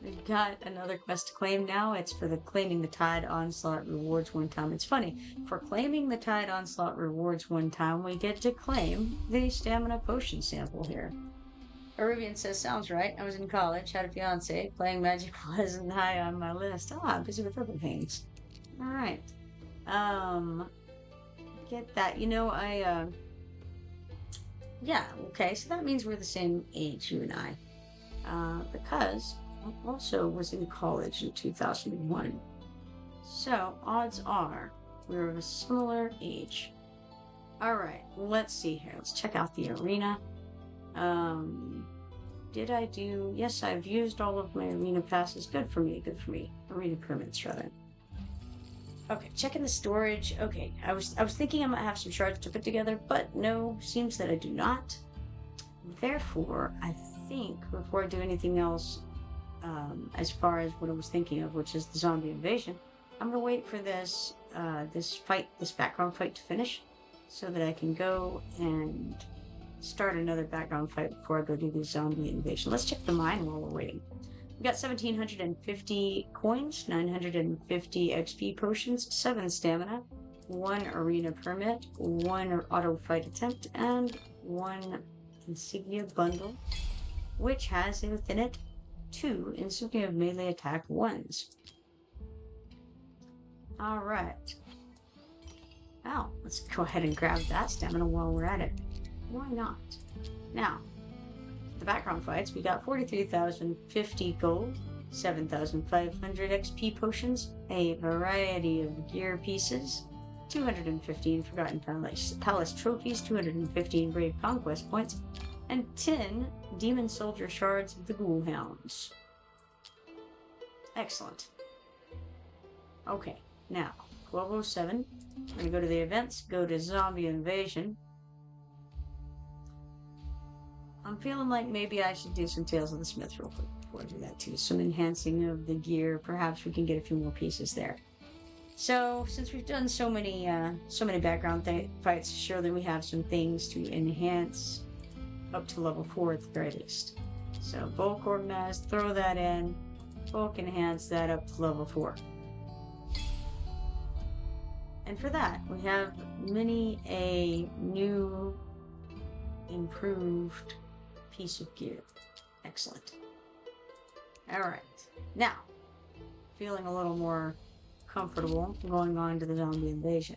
We've got another quest to claim now. It's for the Claiming the Tide Onslaught rewards one time. It's funny, for claiming the Tide Onslaught rewards one time, we get to claim the stamina potion sample here. Arabian says, sounds right. I was in college, had a fiance, playing Magic wasn't high on my list. Busy with other things. Alright. Get that. You know, yeah, okay, so that means we're the same age, you and I. Because I also was in college in 2001. So, odds are we're of a similar age. Alright, let's see here. Let's check out the arena. Did I do... Yes, I've used all of my arena passes. Good for me, good for me. Arena permits, rather. Okay, checking the storage. Okay, I was thinking I might have some shards to put together, but no, seems that I do not. Therefore, I think, before I do anything else, as far as what I was thinking of, which is the zombie invasion, I'm gonna wait for this background fight to finish, so that I can go and start another background fight before I go do the zombie invasion. Let's check the mine while we're waiting. We got 1,750 coins, 950 XP potions, 7 stamina, 1 arena permit, 1 auto fight attempt, and 1 insignia bundle, which has within it 2 insignia of melee attack 1s. Alright. Now, let's go ahead and grab that stamina while we're at it. Why not? Now, the background fights, we got 43,050 gold, 7,500 XP potions, a variety of gear pieces, 215 Forgotten Palace trophies, 215 Brave Conquest points, and 10 Demon Soldier shards of the Ghoul Hounds. Excellent. Okay, now, 1207. We're going to go to the events, go to Zombie Invasion. I'm feeling like maybe I should do some Tales of the Smith real quick before I do that too. Some enhancing of the gear. Perhaps we can get a few more pieces there. So, since we've done so many background fights, surely we have some things to enhance up to level 4 at the very least. So, Bulk Organized, throw that in. Bulk Enhance that up to level 4. And for that, we have many a new, improved piece of gear. Excellent. Alright. Now, feeling a little more comfortable going on to the zombie invasion.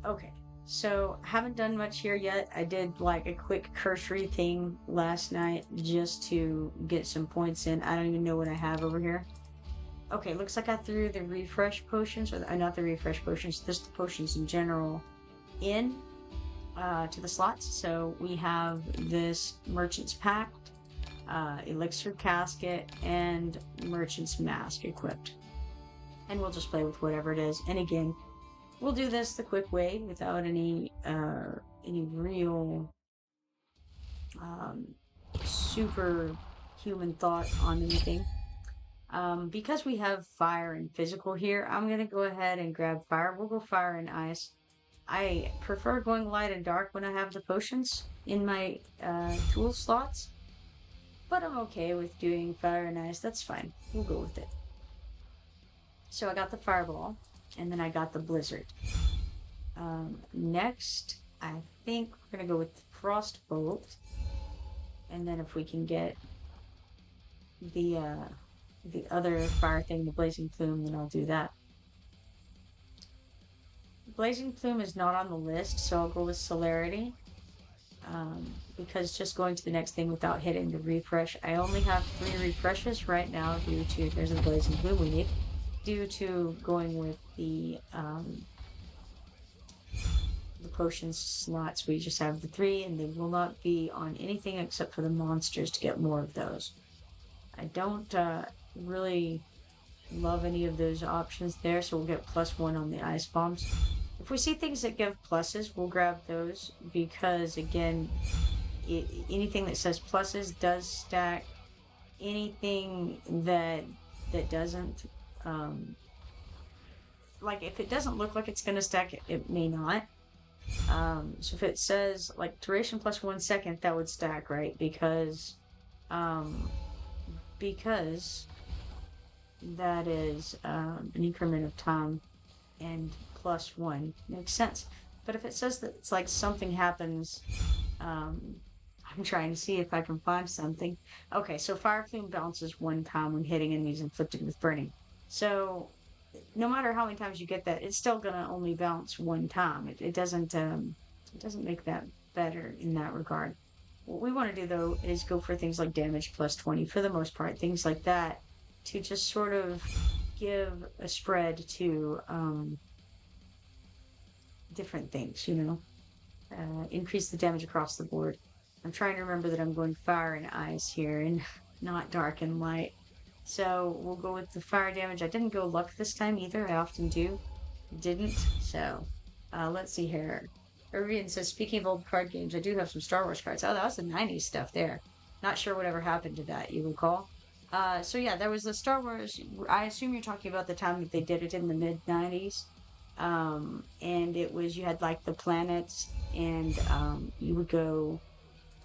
Okay, so haven't done much here yet. I did like a quick cursory thing last night just to get some points in. I don't even know what I have over here. Okay, looks like I threw the refresh potions, or not the refresh potions, just the potions in general, in to the slots. So we have this Merchant's Pact, Elixir Casket, and Merchant's Mask equipped. And we'll just play with whatever it is. And again, we'll do this the quick way without any real super human thought on anything. Because we have fire and physical here, I'm gonna go ahead and grab fire. We'll go fire and ice. I prefer going light and dark when I have the potions in my tool slots, but I'm okay with doing fire and ice. That's fine. We'll go with it. So I got the fireball, and then I got the blizzard. Next, I think we're gonna go with the frostbolt, and then if we can get the other fire thing, the blazing plume, then I'll do that. Blazing plume is not on the list, so I'll go with celerity. Because just going to the next thing without hitting the refresh, I only have 3 refreshes right now due to, there's a blazing plume we need, due to going with the potion slots. We just have the 3, and they will not be on anything except for the monsters to get more of those. I don't really love any of those options there, so we'll get +1 on the ice bombs. If we see things that give pluses, we'll grab those because, again, anything that says pluses does stack. Anything that doesn't, like if it doesn't look like it's going to stack, it may not. So if it says like duration +1 second, that would stack, right? Because that is an increment of time, and +1 makes sense. But if it says that it's like something happens, I'm trying to see if I can find something. Okay, so Fire Plume bounces 1 time when hitting enemies inflicted with burning. So no matter how many times you get that, it's still gonna only bounce 1 time. It doesn't make that better in that regard. What we want to do though is go for things like damage +20 for the most part, things like that, to just sort of give a spread to different things, increase the damage across the board. I'm trying to remember that I'm going fire and ice here and not dark and light. So we'll go with the fire damage. I didn't go luck this time either. I often do. Didn't. So let's see here. Irvian says, speaking of old card games, I do have some Star Wars cards. Oh, that was the 90s stuff there. Not sure whatever happened to that, you recall? So yeah, there was the Star Wars. I assume you're talking about the time that they did it in the mid 90s. And it was, you had like the planets, and you would go,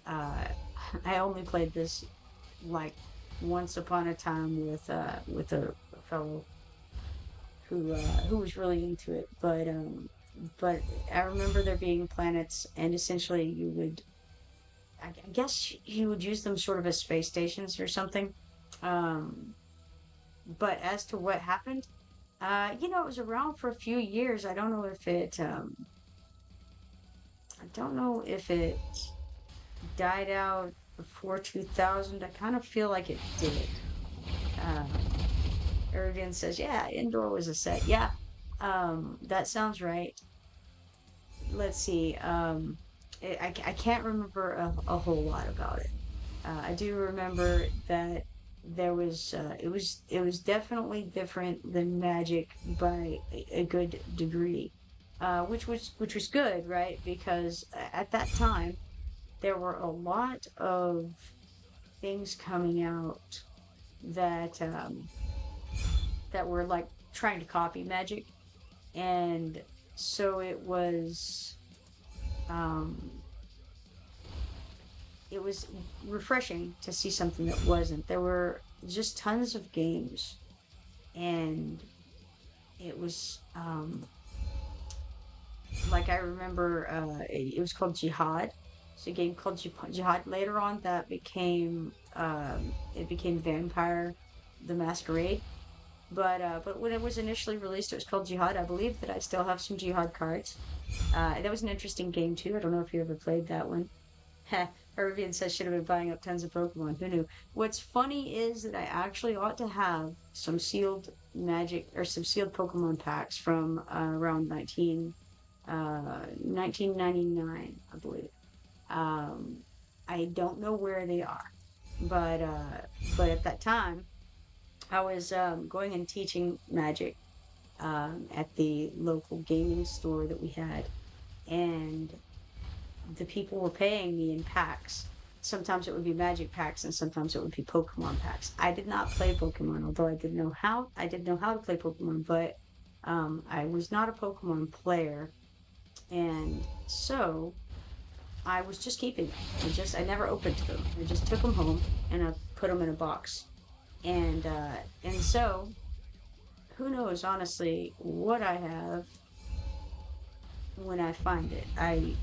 I only played this like once upon a time with a fellow who was really into it, but I remember there being planets, and essentially you would, I guess you would use them sort of as space stations or something. But as to what happened, it was around for a few years. I don't know if it died out before 2000. I kind of feel like it did. Eridian says, yeah, indoor was a set. Yeah, that sounds right. Let's see. I can't remember a whole lot about it. I do remember that there was it was definitely different than Magic by a good degree, which was good, right? Because at that time there were a lot of things coming out that that were like trying to copy Magic, and so um, it was refreshing to see something that wasn't. There were just tons of games, and it was like I remember it was called Jihad. It's a game called Jihad. Later on, that became it became Vampire the Masquerade. But when it was initially released, it was called Jihad. I believe that I still have some Jihad cards. That was an interesting game too. I don't know if you ever played that one. Irvian says should have been buying up tons of Pokemon. Who knew? What's funny is that I actually ought to have some sealed Magic or some sealed Pokemon packs from around 1999, I believe. I don't know where they are, but at that time, I was going and teaching Magic at the local gaming store that we had, and the people were paying me in packs. Sometimes it would be Magic packs, and sometimes it would be Pokemon packs. I did not play Pokemon, although I did know how. I did know how to play Pokemon, but I was not a Pokemon player, and so I was just keeping them. I never opened them. I just took them home and I put them in a box, and so who knows, honestly, what I have when I find it. I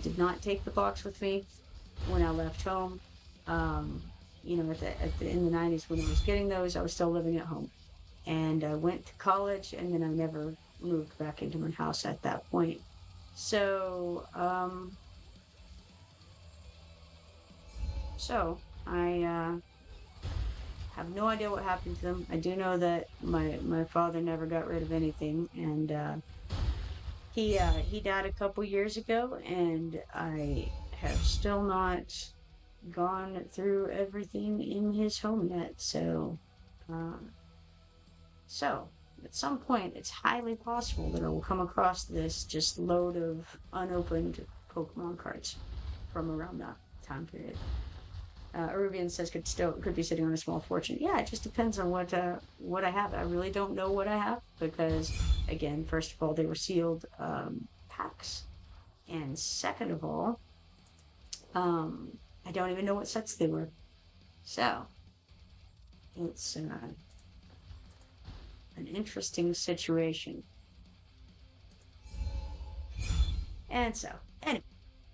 did not take the box with me when I left home. In the 90s when I was getting those, I was still living at home, and I went to college, and then I never moved back into my house at that point. So so I Have no idea what happened to them. I do know that my father never got rid of anything, and he died a couple years ago, and I have still not gone through everything in his home yet. Uh, so at some point, it's highly possible that I will come across this just load of unopened Pokemon cards from around that time period. Arubian says could be sitting on a small fortune. Yeah, it just depends on what I have. I really don't know what I have because, again, first of all, they were sealed packs, and second of all, I don't even know what sets they were. So it's an interesting situation. And so, anyway,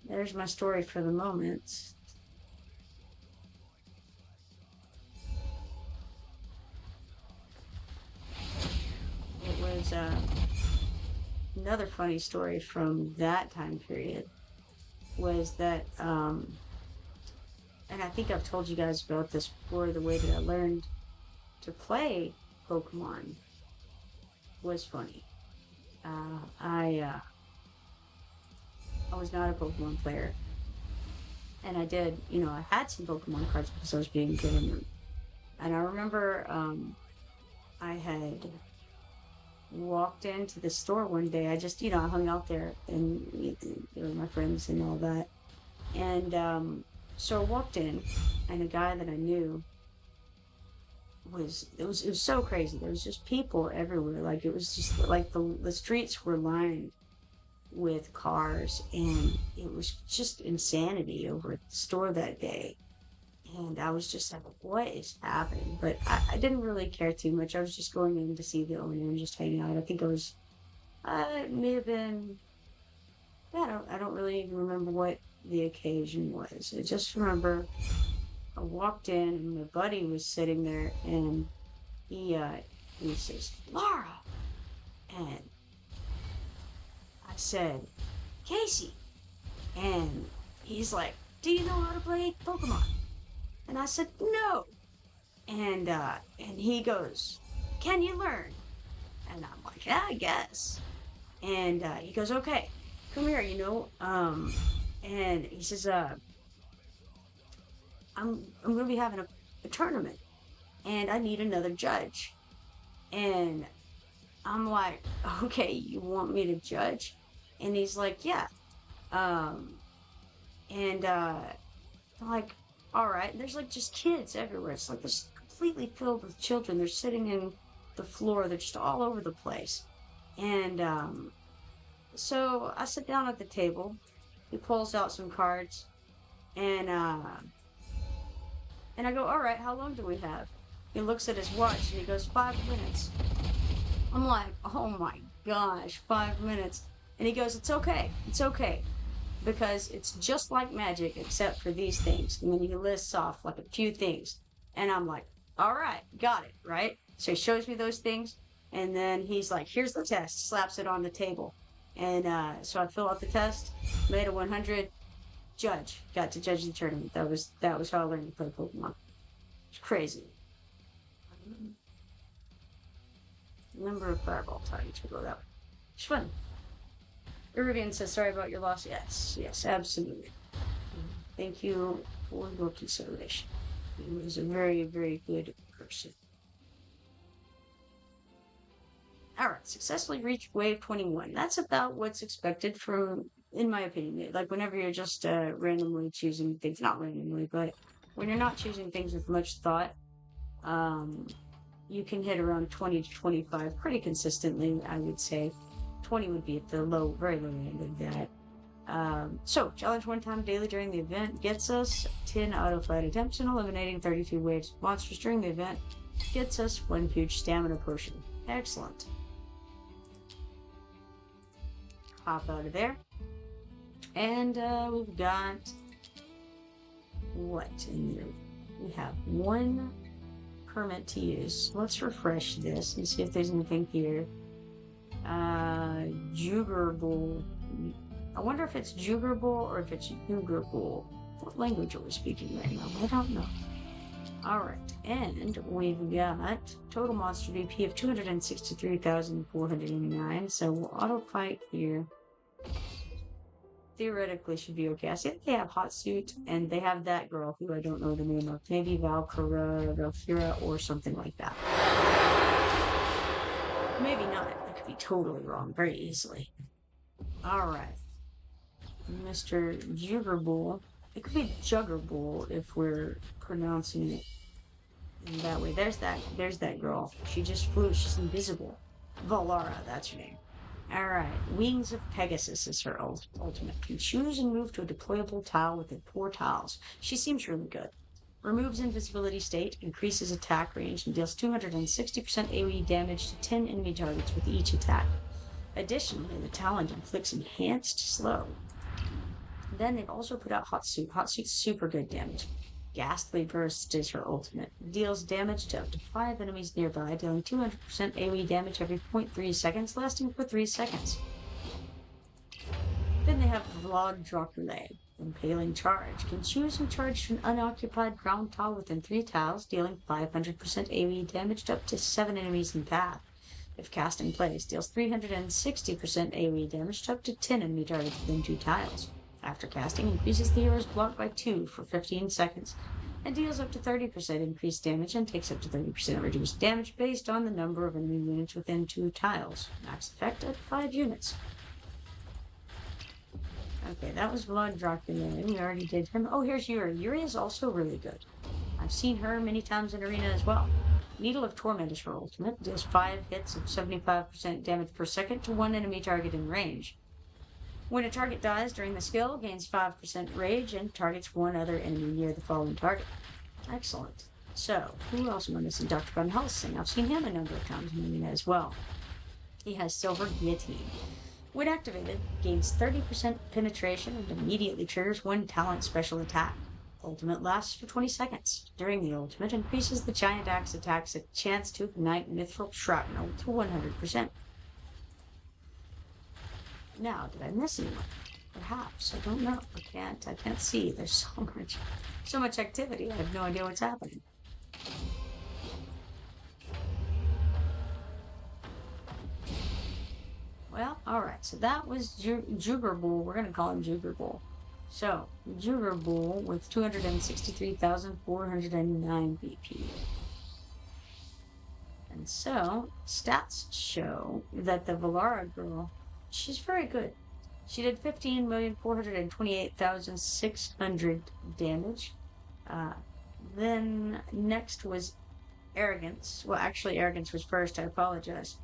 there's my story for the moment. It was another funny story from that time period was that, and I think I've told you guys about this before, the way that I learned to play Pokemon was funny. I was not a Pokemon player. And I did, I had some Pokemon cards because I was being given them. And I remember I had walked into the store one day. I just, I hung out there and with my friends and all that. And so I walked in, and a guy that I knew it was so crazy. There was just people everywhere. Like it was just like the streets were lined with cars, and it was just insanity over at the store that day. And I was just like, what is happening? But I didn't really care too much. I was just going in to see the owner and just hanging out. I think it may have been, I don't really even remember what the occasion was. I just remember I walked in and my buddy was sitting there, and he says, Laura. And I said, Casey. And he's like, do you know how to play Pokemon? And I said, no. And he goes, can you learn? And I'm like, yeah, I guess. And he goes, okay, come here, and he says, I'm going to be having a tournament, and I need another judge. And I'm like, okay, you want me to judge? And he's like, yeah. And I'm like, all right. And there's like just kids everywhere. It's like this completely filled with children. They're sitting in the floor. They're just all over the place. And so I sit down at the table. He pulls out some cards, and I go, all right, how long do we have? He looks at his watch and he goes, 5 minutes. I'm like, oh my gosh, 5 minutes. And he goes, it's okay. It's okay. Because it's just like magic except for these things. And then he lists off like a few things. And I'm like, all right, got it, right? So he shows me those things. And then he's like, here's the test, slaps it on the table. And so I fill out the test, made a 100, got to judge the tournament. That was how I learned to play Pokemon. It's crazy. Number of fireball targets will go that way. It's fun. Irivian says, sorry about your loss. Yes, absolutely. Thank you for your consideration. He was a very, very good person. Alright, successfully reached wave 21. That's about what's expected from, in my opinion, like whenever you're just randomly choosing things, not randomly, but when you're not choosing things with much thought, you can hit around 20 to 25 pretty consistently, I would say. 20 would be at the very low end of that. So, challenge one time daily during the event gets us 10 auto-fight attempts, and eliminating 32 waves of monsters during the event gets us 1 huge stamina potion. Excellent. Hop out of there. And we've got what in there? We have 1 permit to use. Let's refresh this and see if there's anything here. Juggerbull. I wonder if it's Juggerbull or if it's Juggerbull. What language are we speaking right now? I don't know. Alright, and we've got total monster VP of 263,409, so we'll auto fight here. Theoretically should be okay. I see that they have Hot Suit, and they have that girl who I don't know the name of. Maybe Valkyra, or something like that. Maybe not. I could be totally wrong very easily. Alright. Mr. Juggerbull. It could be Juggerbull if we're pronouncing it in that way. There's that girl. She just flew. She's invisible. Valor, that's her name. Alright. Wings of Pegasus is her ultimate. Can choose and move to a deployable tile within 4 tiles. She seems really good. Removes invisibility state, increases attack range, and deals 260% AoE damage to 10 enemy targets with each attack. Additionally, the talent inflicts enhanced slow. Then they've also put out Hot Suit. Hot Suit's super good damage. Ghastly Burst is her ultimate. Deals damage to up to 5 enemies nearby, dealing 200% AoE damage every 0.3 seconds, lasting for 3 seconds. Then they have Vlad Dracula. Impaling Charge. Can choose and charge to an unoccupied ground tile within 3 tiles, dealing 500% AoE damage to up to 7 enemies in path. If cast in place, deals 360% AoE damage to up to 10 enemy targets within 2 tiles. After casting, increases the hero's block by 2 for 15 seconds, and deals up to 30% increased damage and takes up to 30% reduced damage based on the number of enemy units within 2 tiles. Max effect at 5 units. Okay, that was Vlad Dracula. We already did him. Oh, here's Yuri. Yuri is also really good. I've seen her many times in Arena as well. Needle of Torment is her ultimate. Deals 5 hits of 75% damage per second to 1 enemy target in range. When a target dies during the skill, gains 5% rage and targets 1 other enemy near the fallen target. Excellent. So, who else am I missing? Dr. Van Helsing. I've seen him a number of times in Arena as well. He has Silver Guillotine. When activated, gains 30% penetration and immediately triggers 1 talent special attack. Ultimate lasts for 20 seconds. During the ultimate, increases the giant axe attack's chance to ignite mithril shrapnel to 100%. Now, did I miss anyone? Perhaps. I don't know. I can't see. There's so much activity. I have no idea what's happening. Well, alright, so that was Juggerbull. We're going to call him Juggerbull. So, Juggerbull with 263,409 BP. And so, stats show that the Valor girl, she's very good. She did 15,428,600 damage. Then next was Arrogance. Well, actually, Arrogance was first. I apologize.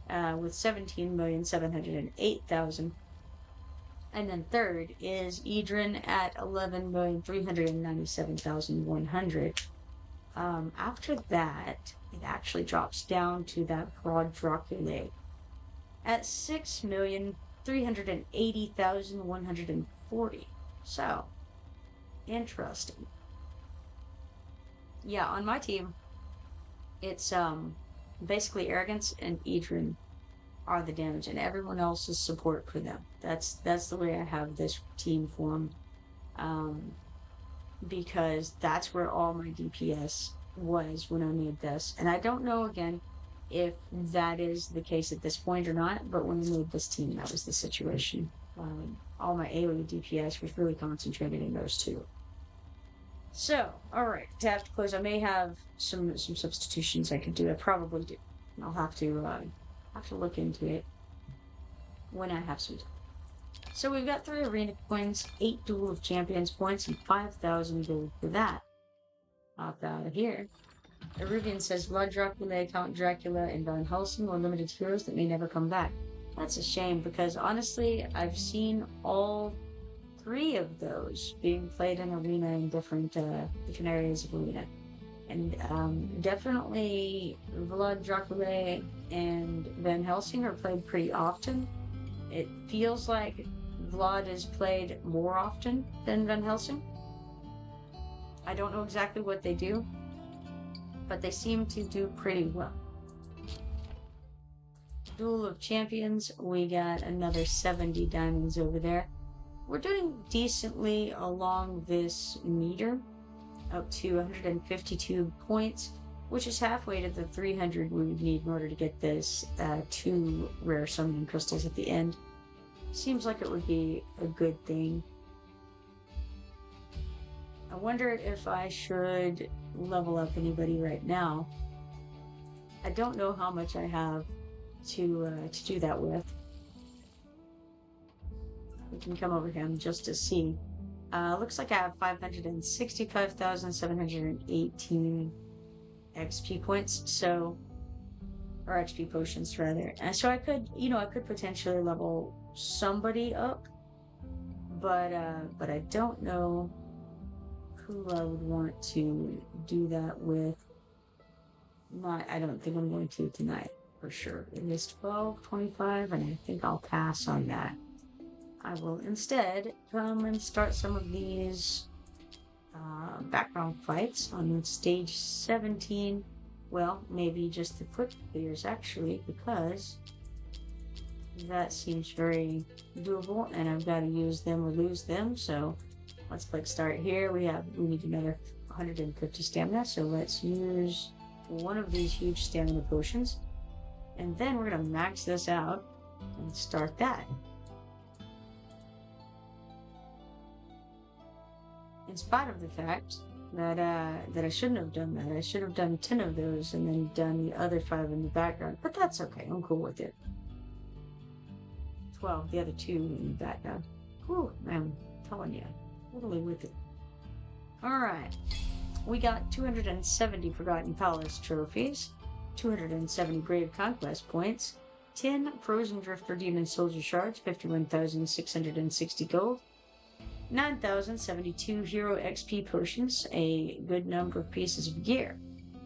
With 17,708,000. And then third is Edrin at 11,397,100. After that, it actually drops down to that Broad Dracula at 6,380,140. So, interesting. Yeah, on my team, it's basically Arrogance and Edrin are the damage, and everyone else is support for them. That's the way I have this team formed, because that's where all my DPS was when I made this. And I don't know again if that is the case at this point or not, but when I made this team, that was the situation. All my AoE DPS was really concentrated in those two. So, alright, to have to close, I may have some substitutions I could do. I probably do. I'll have to look into it when I have some time. So we've got 3 arena coins, 8 Duel of Champions points, and 5,000 gold for that. Hop out of here. Eruvian says Vlad Dracula, Count Dracula, and Van Helsing were limited heroes that may never come back. That's a shame, because honestly, I've seen all 3 of those being played in Arena in different areas of Arena. And definitely Vlad Dracula and Van Helsing are played pretty often. It feels like Vlad is played more often than Van Helsing. I don't know exactly what they do, but they seem to do pretty well. Duel of Champions, we got another 70 diamonds over there. We're doing decently along this meter. up to 152 points, which is halfway to the 300 we would need in order to get this 2 rare summoning crystals at the end. Seems like it would be a good thing. I wonder if I should level up anybody right now. I don't know how much I have to do that with. We can come over here just to see. Looks like I have 565,718 XP points, so, or XP potions rather. And so I could, I could potentially level somebody up, but I don't know who I would want to do that with. I don't think I'm going to tonight, for sure. It is 12:25, and I think I'll pass on that. I will instead come and start some of these background fights on stage 17. Well, maybe just the quick clears, actually, because that seems very doable, and I've got to use them or lose them, so let's click start here. We need another 150 stamina, so let's use one of these huge stamina potions, and then we're going to max this out and start that. In spite of the fact that I shouldn't have done that. I should have done 10 of those and then done the other 5 in the background, but that's okay. I'm cool with it. 12, the other 2 in the background. Whew, I'm telling you, totally with it. Alright, we got 270 Forgotten Palace trophies, 270 Grave Conquest points, 10 Frozen Drifter Demon Soldier Shards, 51,660 gold, 9,072 Hero XP potions, a good number of pieces of gear.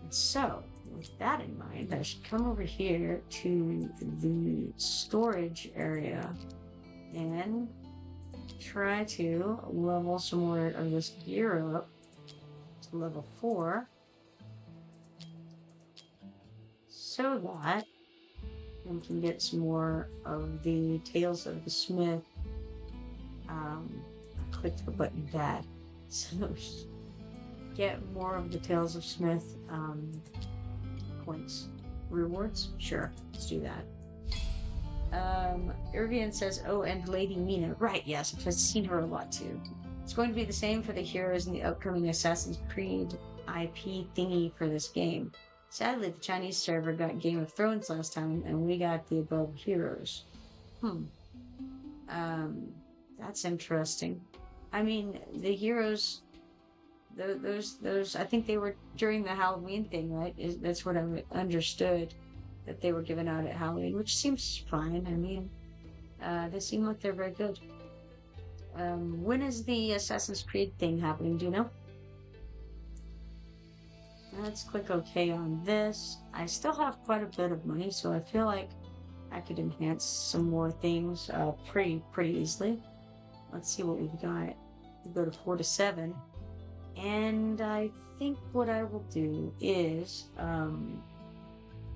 So, with that in mind, I should come over here to the storage area and try to level some more of this gear up to level 4 so that we can get some more of the Tales of the Smith. I clicked the button bad, so get more of the Tales of Smith points. Rewards? Sure, let's do that. Irvian says, oh, and Lady Mina. Right, yes, I've seen her a lot too. It's going to be the same for the heroes in the upcoming Assassin's Creed IP thingy for this game. Sadly, the Chinese server got Game of Thrones last time, and we got the above heroes. That's interesting. I mean, the heroes, those, I think they were during the Halloween thing, right? That's what I understood, that they were given out at Halloween, which seems fine. I mean, they seem like they're very good. When is the Assassin's Creed thing happening? Do you know? Let's click OK on this. I still have quite a bit of money, so I feel like I could enhance some more things pretty easily. Let's see what we've got. We'll go to 4 to 7. And I think what I will do is, I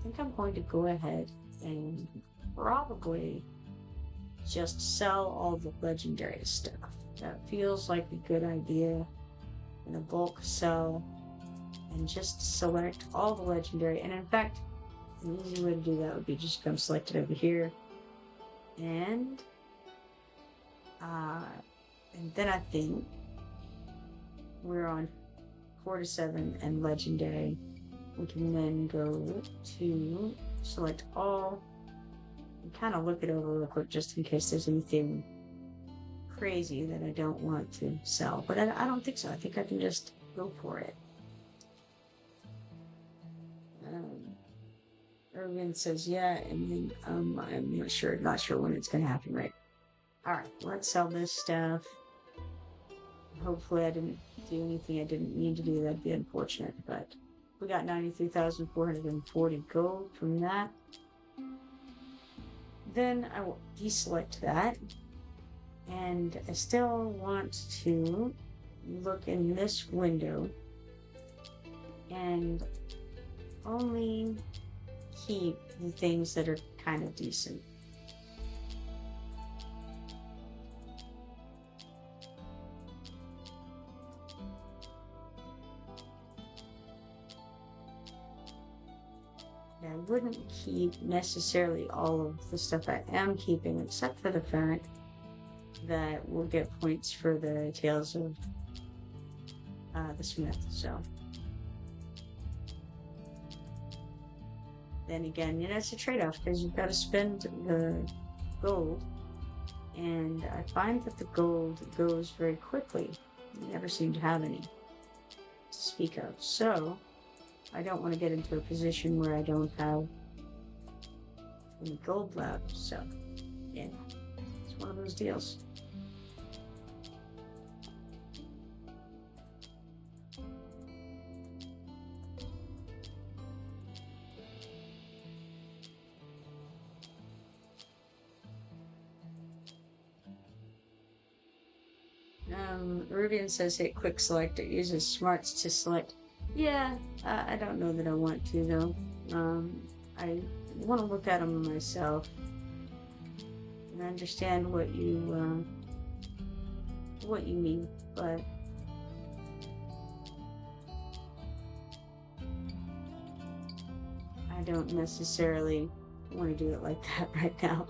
think I'm going to go ahead and probably just sell all the legendary stuff. That feels like a good idea. In a bulk sell and just select all the legendary. And in fact, an easy way to do that would be just come select it over here. And then I think we're on 4 to 7 and legendary. We can then go to select all and kind of look it over real quick just in case there's anything crazy that I don't want to sell. But I don't think so. I think I can just go for it. Irvin says yeah, and then I'm not sure when it's gonna happen, right? Alright, let's sell this stuff. Hopefully I didn't do anything I didn't need to do. That'd be unfortunate, but we got 93,440 gold from that. Then I will deselect that, and I still want to look in this window and only keep the things that are kind of decent. wouldn't keep necessarily all of the stuff I am keeping, except for the fact that we'll get points for the Tales of the Smith, so. Then again, it's a trade-off, because you've got to spend the gold, and I find that the gold goes very quickly. You never seem to have any to speak of, so I don't want to get into a position where I don't have any gold left, so yeah, it's one of those deals. Rubian says hit quick select. It uses smarts to select. Yeah, I don't know that I want to, though. I want to look at them myself and understand what you mean, but I don't necessarily want to do it like that right now.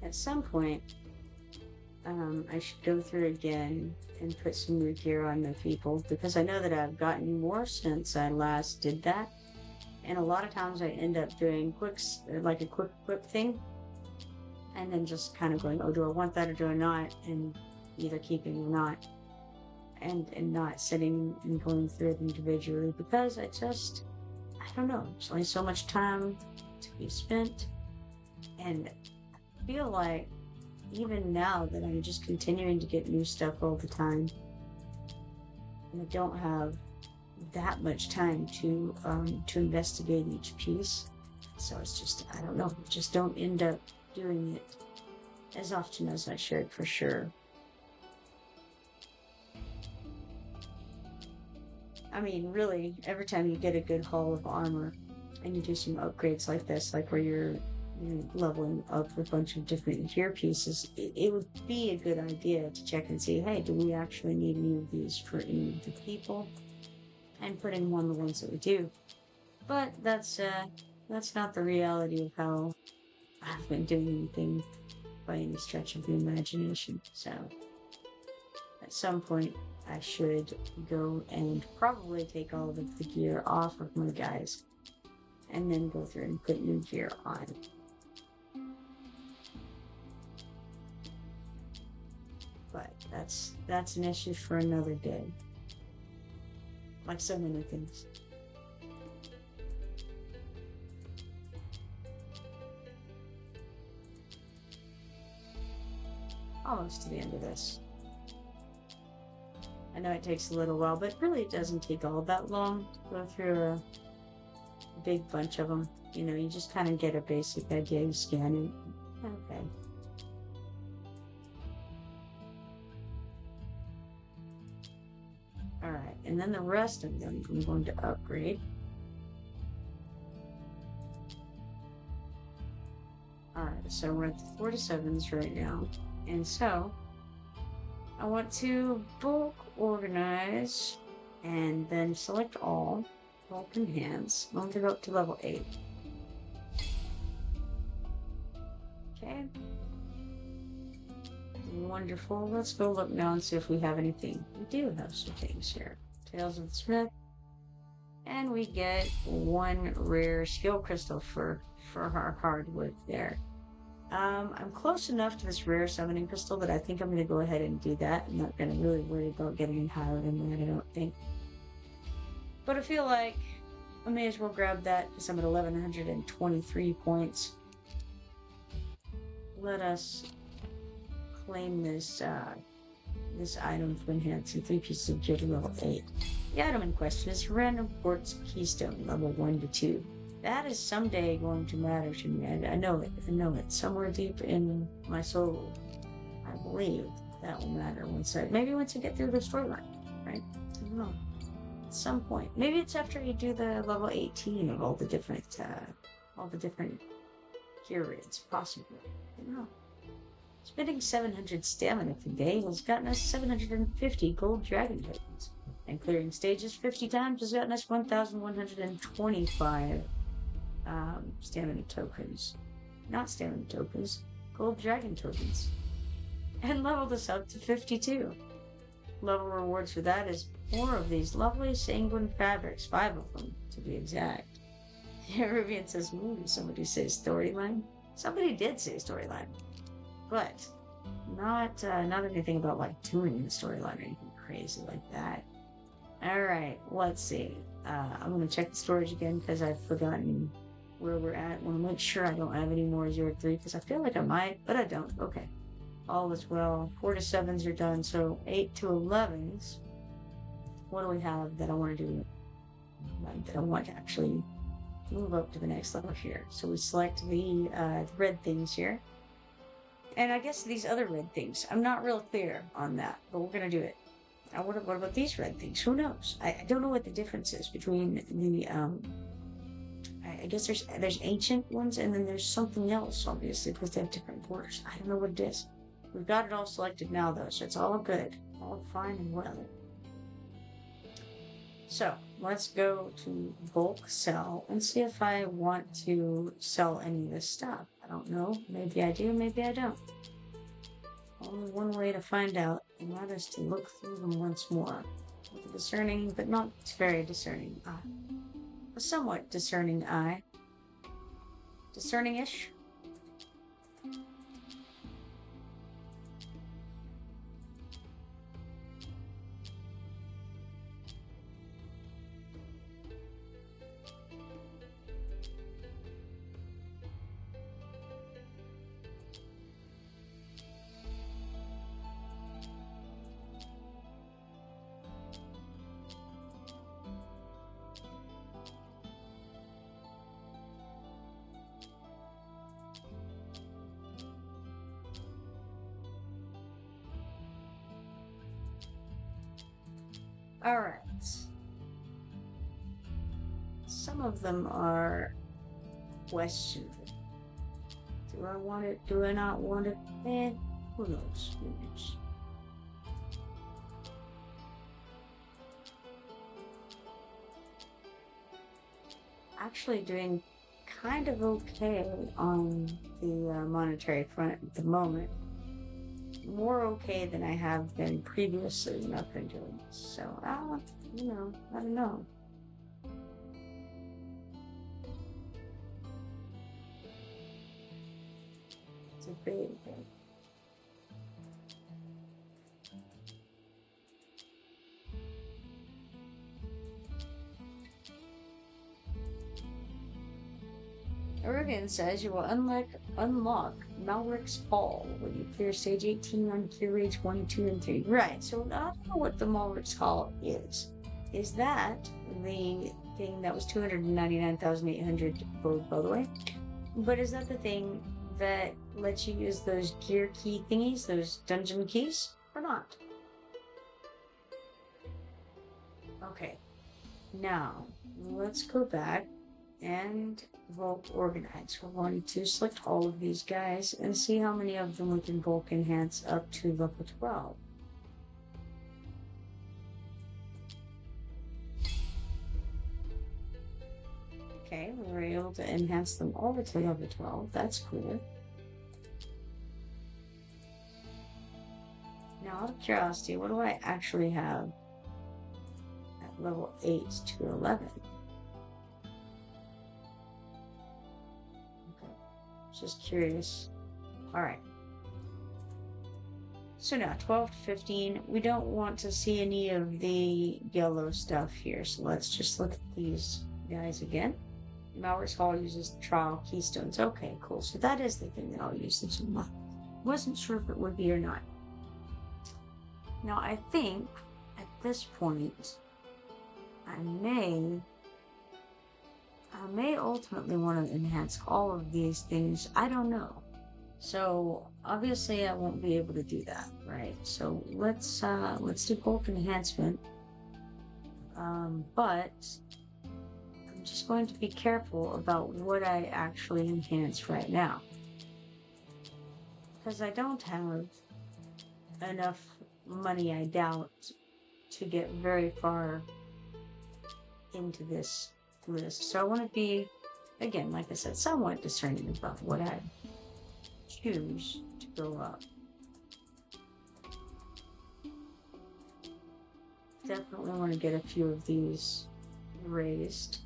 At some point, I should go through again and put some new gear on the people, because I know that I've gotten more since I last did that. And a lot of times I end up doing like a quick equip thing, and then just kind of going, oh, do I want that or do I not? And either keeping or not. And not sitting and going through it individually, because I don't know, there's only so much time to be spent. And I feel like even now that I'm just continuing to get new stuff all the time, and I don't have that much time to investigate each piece. So it's just, I don't know, just don't end up doing it as often as I should, for sure. I mean, really, every time you get a good haul of armor and you do some upgrades like this, like where you're leveling up a bunch of different gear pieces, it would be a good idea to check and see, hey, do we actually need any of these for any of the people? And putting on the ones that we do. But that's not the reality of how I've been doing anything by any stretch of the imagination. So at some point I should go and probably take all of the gear off of my guys and then go through and put new gear on. But that's an issue for another day. Like so many things. Almost to the end of this. I know it takes a little while, but really it doesn't take all that long to go through a big bunch of them. You just kind of get a basic idea. You scan it. Okay. Alright, and then the rest of them I'm going to upgrade. Alright, so we're at the 47s right now. And so I want to bulk organize and then select all, bulk enhance. I'm going to go up to level 8. Okay. Wonderful. Let's go look now and see if we have anything. We do have some things here. Tales of the Smith. And we get one rare skill crystal for our hardwood there. I'm close enough to this rare summoning crystal that I think I'm going to go ahead and do that. I'm not going to really worry about getting higher than that, I don't think. But I feel like I may as well grab that because I'm at 1123 points. Let us claim this item to enhance in 3 pieces of gear to level 8. The item in question is random quartz keystone, level 1 to 2. That is someday going to matter to me. I know it. Somewhere deep in my soul, I believe that will matter once I get through the storyline. right? I don't know. At some point. Maybe it's after you do the level 18 of all the different curates, possibly. I don't know. Spending 700 stamina today has gotten us 750 gold dragon tokens. And clearing stages 50 times has gotten us 1,125 stamina tokens. Not stamina tokens, gold dragon tokens. And leveled us up to 52. Level rewards for that is 4 of these lovely sanguine fabrics, 5 of them to be exact. Rubian says, ooh, somebody say storyline? Somebody did say storyline. But not anything about like doing the storyline or anything crazy like that. Alright, let's see. I'm gonna check the storage again because I've forgotten where we're at. I want to make sure I don't have any more 0-3 because I feel like I might, but I don't. Okay. All is well. 4 to 7s are done, so 8 to 11s. What do we have that I want to do? That I want to actually move up to the next level here. So we select the red things here. And I guess these other red things, I'm not real clear on that, but we're going to do it. What about these red things? Who knows? I don't know what the difference is between the, I guess there's ancient ones, and then there's something else, obviously, because they have different borders. I don't know what it is. We've got it all selected now, though, so it's all good. All fine and well. So, let's go to bulk sell and see if I want to sell any of this stuff. I don't know. Maybe I do, maybe I don't. Only one way to find out, and that is to look through them once more. With a discerning, but not very discerning eye. A somewhat discerning eye. Discerning-ish? Alright. Some of them are questionable. Do I want it? Do I not want it? Who knows? Who knows? Actually doing kind of okay on the monetary front at the moment. More okay than I have been previously when I've been doing this. So, I don't know. It's a big thing. Irvian says you will unlock Malric's Hall when you clear stage 18 on Curate 1, 2, and 3. Right, so I don't know what the Malric's Hall is. Is that the thing that was 299,800 gold, by the way? But is that the thing that lets you use those gear key thingies, those dungeon keys, or not? Okay, now let's go back and bulk organize. We're going to select all of these guys and see how many of them we can bulk enhance up to level 12. Okay, we were able to enhance them all to level 12. That's cool. Now, out of curiosity, what do I actually have at level 8 to 11? Just curious. Alright. So now, 12 to 15. We don't want to see any of the yellow stuff here, so let's just look at these guys again. Malric's Hall uses trial keystones. Okay, cool. So that is the thing that I'll use this month. Wasn't sure if it would be or not. Now, I think, at this point, I may ultimately want to enhance all of these things. I don't know. So obviously I won't be able to do that, right? So let's do bulk enhancement But I'm just going to be careful about what I actually enhance right now. Because I don't have enough money, I doubt, to get very far into this list. So I want to be, again, like I said, somewhat discerning about what I choose to go up. Definitely want to get a few of these raised.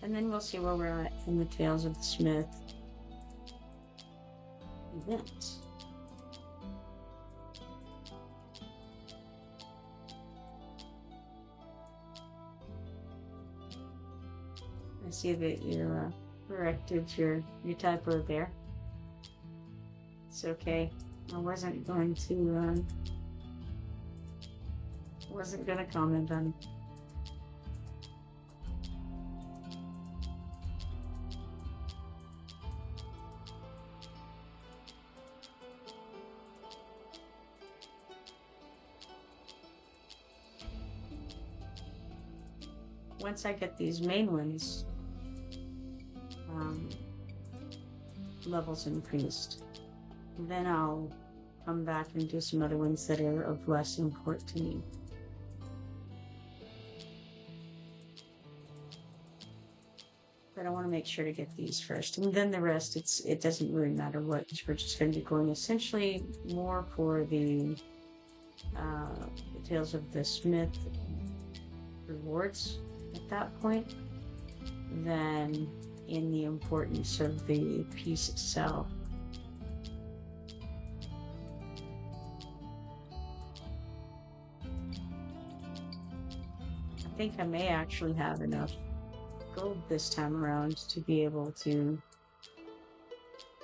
And then we'll see where we're at in the Tales of the Smith event. I see that you corrected your typo there. It's okay. I wasn't going to comment on it. Once I get these main ones levels increased, then I'll come back and do some other ones that are of less import to me. But I want to make sure to get these first, and then the rest, it doesn't really matter what. We're just going to be going essentially more for the Tales of the Smith rewards at that point than in the importance of the piece itself. I think I may actually have enough gold this time around to be able to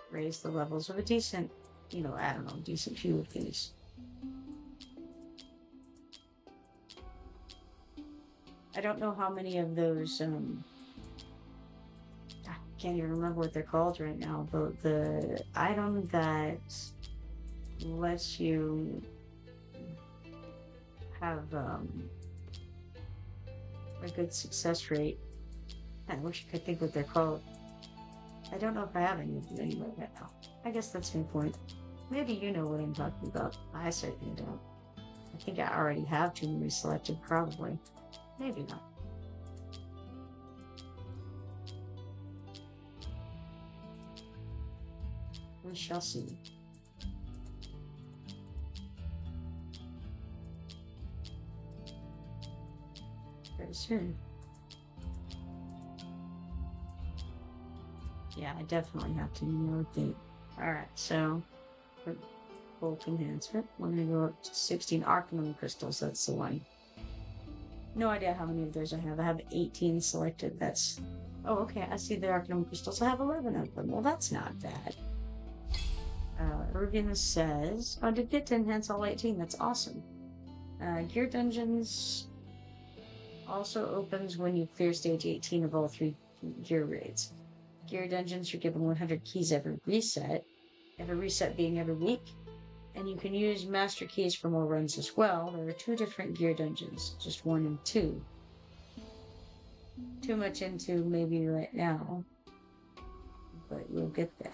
raise the levels of a decent, I don't know, decent few of these. I don't know how many of those, I can't even remember what they're called right now, but the item that lets you have a good success rate. I wish I could think what they're called. I don't know if I have any of them anywhere right now. I guess that's my point. Maybe you know what I'm talking about. I certainly don't. I think I already have too many selected, probably. Maybe not. We shall see. Very soon. Yeah, I definitely have to notate. Alright, so for bulk enhancement, we're going to go up to 16 Arcanum crystals. That's the one. No idea how many of those I have. I have 18 selected. That's... Oh, okay. I see the Arcanum crystals. I have 11 of them. Well, that's not bad. Ruben says... Oh, did get to enhance all 18. That's awesome. Gear Dungeons also opens when you clear stage 18 of all 3 gear raids. Gear Dungeons, you're given 100 keys every reset being every week. And you can use Master Keys for more runs as well. There are 2 different Gear Dungeons, just 1 and 2. Too much into maybe right now, but we'll get there.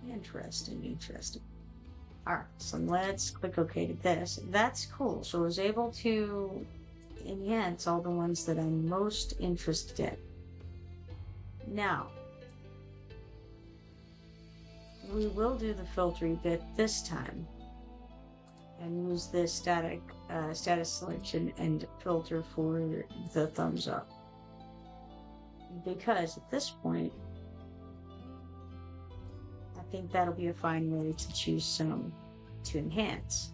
Interesting. Alright, so let's click OK to this. That's cool. So I was able to enhance all the ones that I'm most interested in. Now, we will do the filtering bit this time and use this status selection and filter for the thumbs up, because at this point I think that'll be a fine way to choose some to enhance.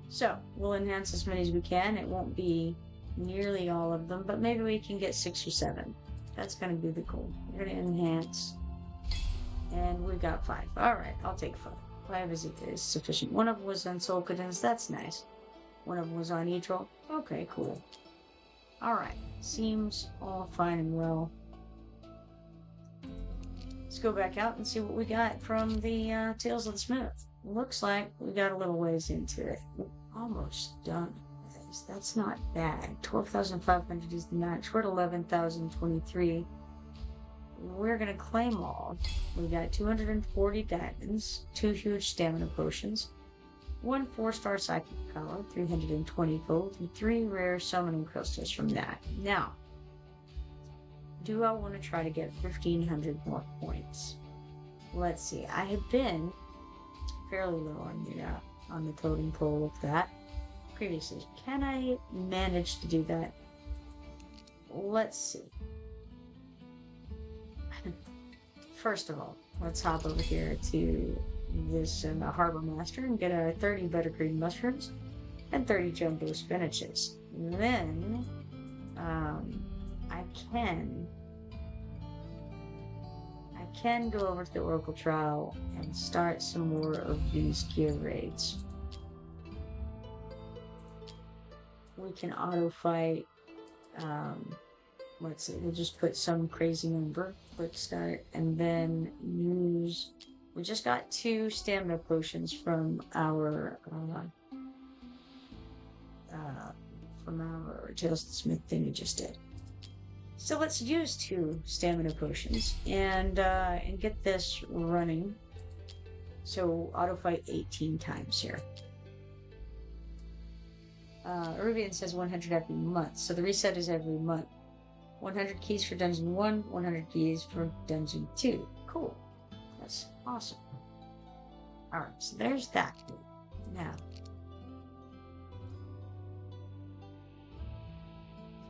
So we'll enhance as many as we can. It won't be nearly all of them, but maybe we can get 6 or 7. That's going to be the goal. We're going to enhance. And we got 5. Alright, I'll take 5. 5 is sufficient. One of them was on Solkadens, that's nice. One of them was on Etral. Okay, cool. Alright, seems all fine and well. Let's go back out and see what we got from the Tales of the Smith. Looks like we got a little ways into it. We're almost done. That's not bad. 12,500 is the max. We're at 11,023. We're going to claim all. We got 240 diamonds, 2 huge stamina potions, 1 4-star psychic power, 320 gold, and 3 rare summoning crystals from that. Now, do I want to try to get 1,500 more points? Let's see. I have been fairly low on the totem pole of that previously. Can I manage to do that? Let's see. First of all, let's hop over here to this Harbor Master and get 30 buttercream mushrooms and 30 jumbo spinaches. Then I can go over to the Oracle Trial and start some more of these gear raids. We can auto fight. Let's see, we'll just put some crazy number, quick start, and then use. We just got 2 stamina potions from our Tales of the Smith thing we just did. So let's use 2 stamina potions and get this running. So auto fight 18 times here. Rubian says 100 every month, so the reset is every month. 100 keys for Dungeon 1, 100 keys for Dungeon 2. Cool. That's awesome. Alright, so there's that. Now.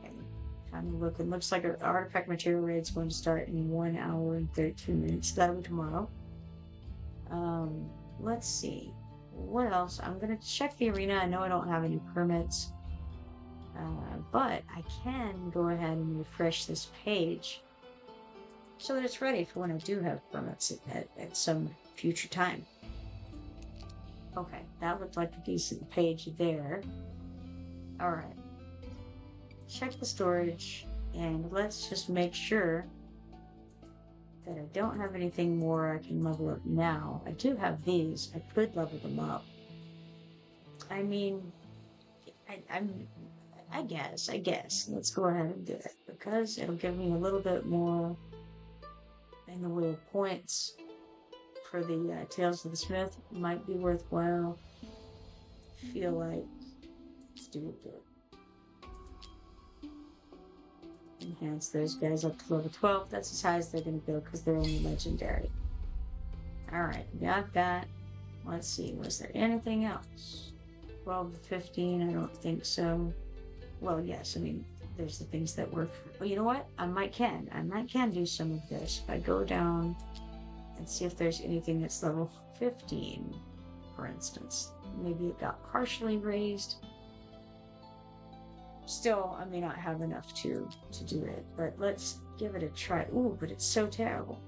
Okay, kind of looking. Looks like an artifact material raid is going to start in 1 hour and 13 minutes. That'll be tomorrow. Let's see. What else? I'm going to check the arena. I know I don't have any permits. But I can go ahead and refresh this page so that it's ready for when I do have permits at some future time. Okay, that looked like a decent page there. Alright. Check the storage, and let's just make sure that I don't have anything more I can level up now. I do have these. I could level them up. I mean, I guess. Let's go ahead and do it, because it'll give me a little bit more in the way of points for the Tales of the Smith. Might be worthwhile. Feel like let's do it. Enhance those guys up to level 12. That's as high as they're going to go because they're only legendary. Alright, got that. Let's see, was there anything else? 12 to 15, I don't think so. Well, yes, I mean, there's the things that were... Well, you know what? I might can do some of this. If I go down and see if there's anything that's level 15, for instance. Maybe it got partially raised. Still, I may not have enough to do it, but let's give it a try. Ooh, but it's so terrible.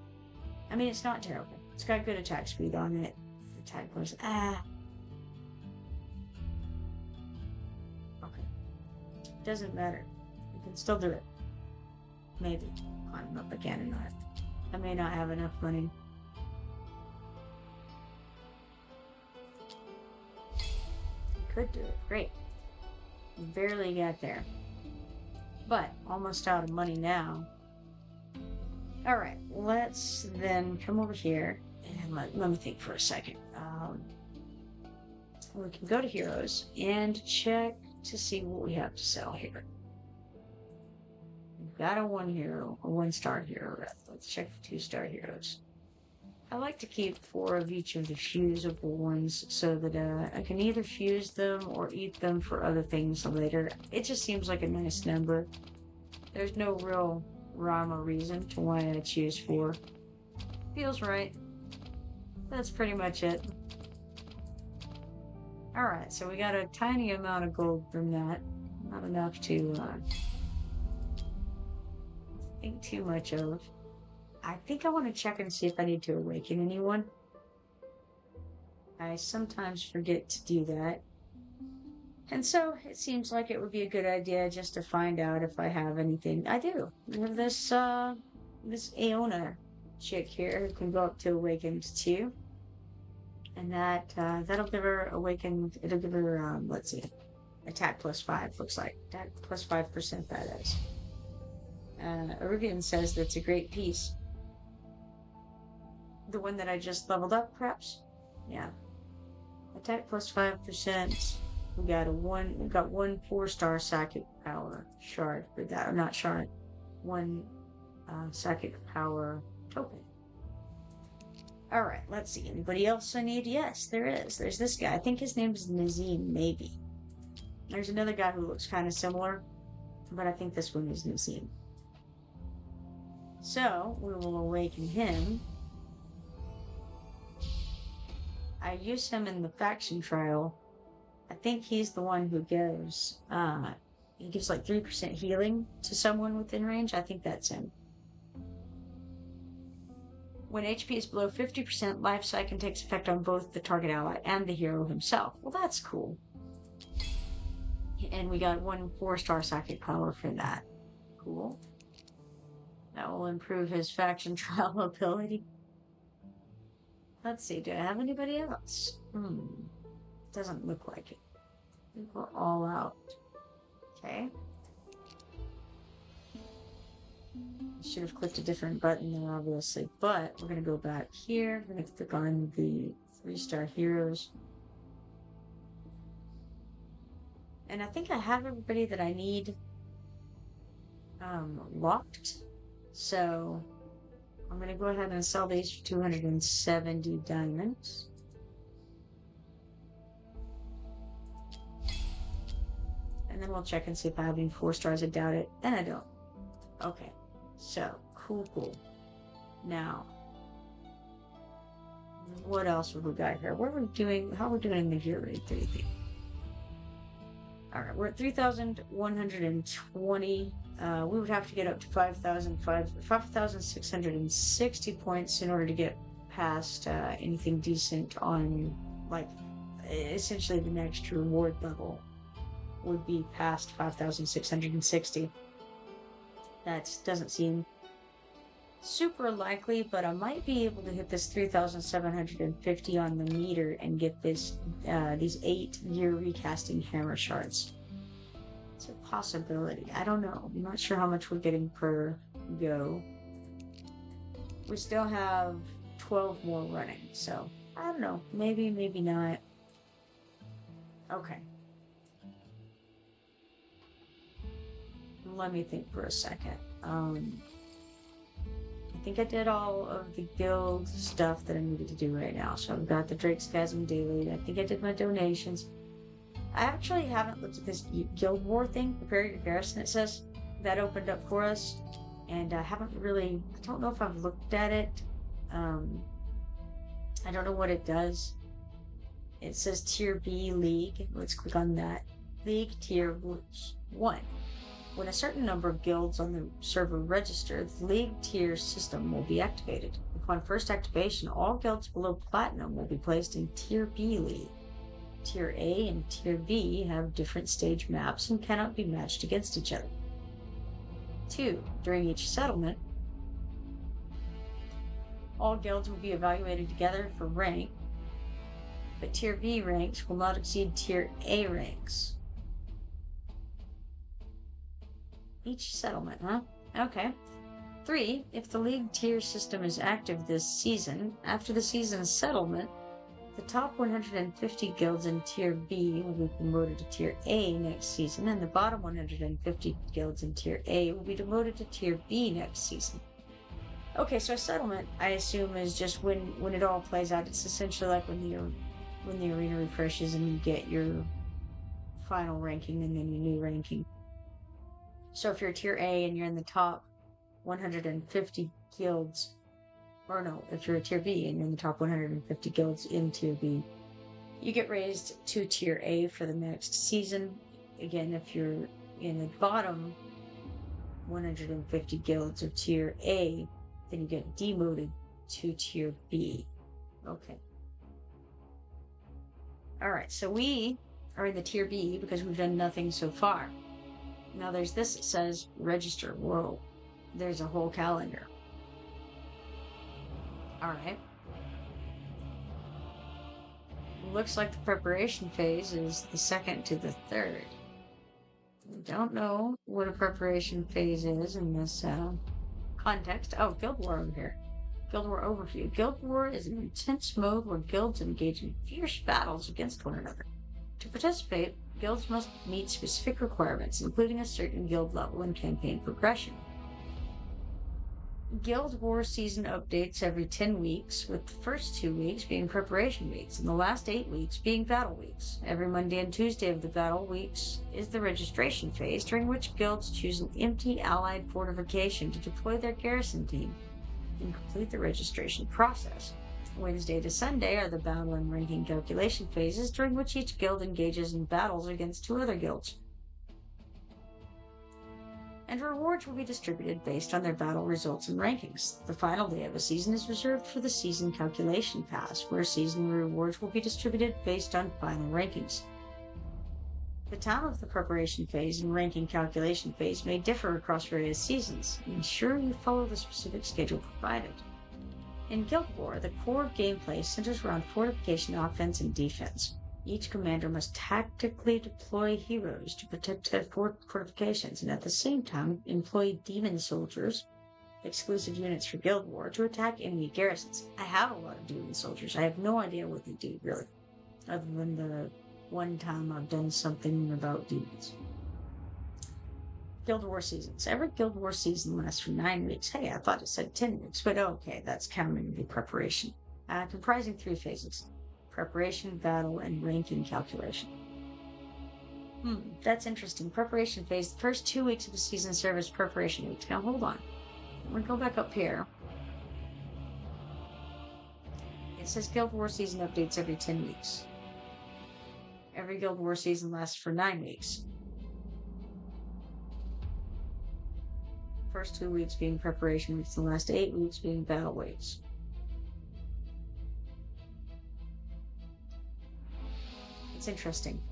I mean, it's not terrible. It's got good attack speed on it. Attack was... Doesn't matter. You can still do it. Maybe. Climb up again and not. I may not have enough money. Could do it. Great. Barely got there. But almost out of money now. Alright, let's then come over here and let me think for a second. We can go to Heroes and check to see what we have to sell here. We've got a 1-star hero. Let's check the 2-star heroes. I like to keep 4 of each of the fuseable ones so that I can either fuse them or eat them for other things later. It just seems like a nice number. There's no real rhyme or reason to why I choose 4. Feels right. That's pretty much it. Alright, so we got a tiny amount of gold from that. Not enough to think too much of. I think I want to check and see if I need to awaken anyone. I sometimes forget to do that. And so it seems like it would be a good idea just to find out if I have anything. I do. I have this Aona chick here who can go up to Awakened 2. And that'll give her Awakened, it'll give her, let's see, attack +5, looks like. Attack +5%, that is. Arubian says that's a great piece. The one that I just leveled up, perhaps? Yeah. Attack +5%. We got one 4-star psychic power shard for that. Or not shard. One psychic power token. Alright, let's see. Anybody else I need? Yes, there is. There's this guy. I think his name is Nazim, maybe. There's another guy who looks kind of similar, but I think this one is Nazim. So, we will awaken him. I use him in the faction trial. I think he's the one who gives, he gives like 3% healing to someone within range. I think that's him. When HP is below 50%, life cycle takes effect on both the target ally and the hero himself. Well, that's cool. And we got one 4-star psychic power for that. Cool. That will improve his faction trial ability. Let's see, do I have anybody else? Doesn't look like it. I think we're all out. Okay. I should have clicked a different button there, obviously, but we're going to go back here. We're going to click on the 3-star heroes. And I think I have everybody that I need locked. So I'm going to go ahead and sell these for 270 diamonds. And then we'll check and see if I have any 4 stars. I doubt it. And I don't. Okay. So, cool. Now, what else have we got here? What are we doing? How are we doing in the gear rate? Alright, we're at 3,120. We would have to get up to 5,660 points in order to get past anything decent on, like, essentially the next reward level would be past 5,660. That doesn't seem super likely, but I might be able to hit this 3,750 on the meter and get this these 8-year recasting hammer shards. It's a possibility. I don't know. I'm not sure how much we're getting per go. We still have 12 more running, so I don't know. Maybe, maybe not. Okay. Let me think for a second. I think I did all of the guild stuff that I needed to do right now. So I've got the Drake's Chasm Daily. I think I did my donations. I actually haven't looked at this Guild War thing. Prepare your garrison, it says. That opened up for us. And I haven't really... I don't know if I've looked at it. I don't know what it does. It says Tier B League. Let's click on that. League Tier 1. When a certain number of guilds on the server register, the League tier system will be activated. Upon first activation, all guilds below Platinum will be placed in Tier B League. Tier A and Tier B have different stage maps and cannot be matched against each other. 2. During each settlement, all guilds will be evaluated together for rank, but Tier B ranks will not exceed Tier A ranks. Each settlement, huh? Okay. 3. If the League tier system is active this season, after the season's settlement, the top 150 guilds in Tier B will be promoted to Tier A next season, and the bottom 150 guilds in Tier A will be demoted to Tier B next season. Okay, so a settlement, I assume, is just when it all plays out. It's essentially like when the arena refreshes and you get your final ranking and then your new ranking. So if you're Tier A and you're in the top 150 guilds, or no, if you're a Tier B and you're in the top 150 guilds in Tier B, you get raised to Tier A for the next season. Again, if you're in the bottom 150 guilds of Tier A, then you get demoted to Tier B. Okay. Alright, so we are in the tier B because we've done nothing so far. Now there's this that says register. Whoa, there's a whole calendar. All right. Looks like the preparation phase is the 2nd to the 3rd. I don't know what a preparation phase is in this context. Oh, Guild War over here. Guild War overview. Guild War is an intense mode where guilds engage in fierce battles against one another. To participate, guilds must meet specific requirements, including a certain guild level and campaign progression. Guild War season updates every 10 weeks, with the first 2 weeks being preparation weeks and the last 8 weeks being battle weeks. Every Monday and Tuesday of the battle weeks is the registration phase, during which guilds choose an empty allied fortification to deploy their garrison team and complete the registration process. Wednesday to Sunday are the battle and ranking calculation phases, during which each guild engages in battles against 2 other guilds. And rewards will be distributed based on their battle results and rankings. The final day of a season is reserved for the season calculation pass, where season rewards will be distributed based on final rankings. The time of the preparation phase and ranking calculation phase may differ across various seasons. Ensure you follow the specific schedule provided. In Guild War, the core gameplay centers around fortification offense and defense. Each commander must tactically deploy heroes to protect their fortifications and at the same time employ demon soldiers, exclusive units for Guild War, to attack enemy garrisons. I have a lot of demon soldiers. I have no idea what they do, really, other than the one time I've done something about demons. Guild War seasons. Every Guild War season lasts for 9 weeks. Hey, I thought it said 10 weeks, but okay, that's counting the preparation. Comprising 3 phases. Preparation, battle, and ranking calculation. That's interesting. Preparation phase. The first 2 weeks of the season serve as preparation weeks. Now, hold on. We'll go back up here. It says Guild War season updates every 10 weeks. Every Guild War season lasts for 9 weeks. First 2 weeks being preparation weeks, the last 8 weeks being battle weeks. It's interesting.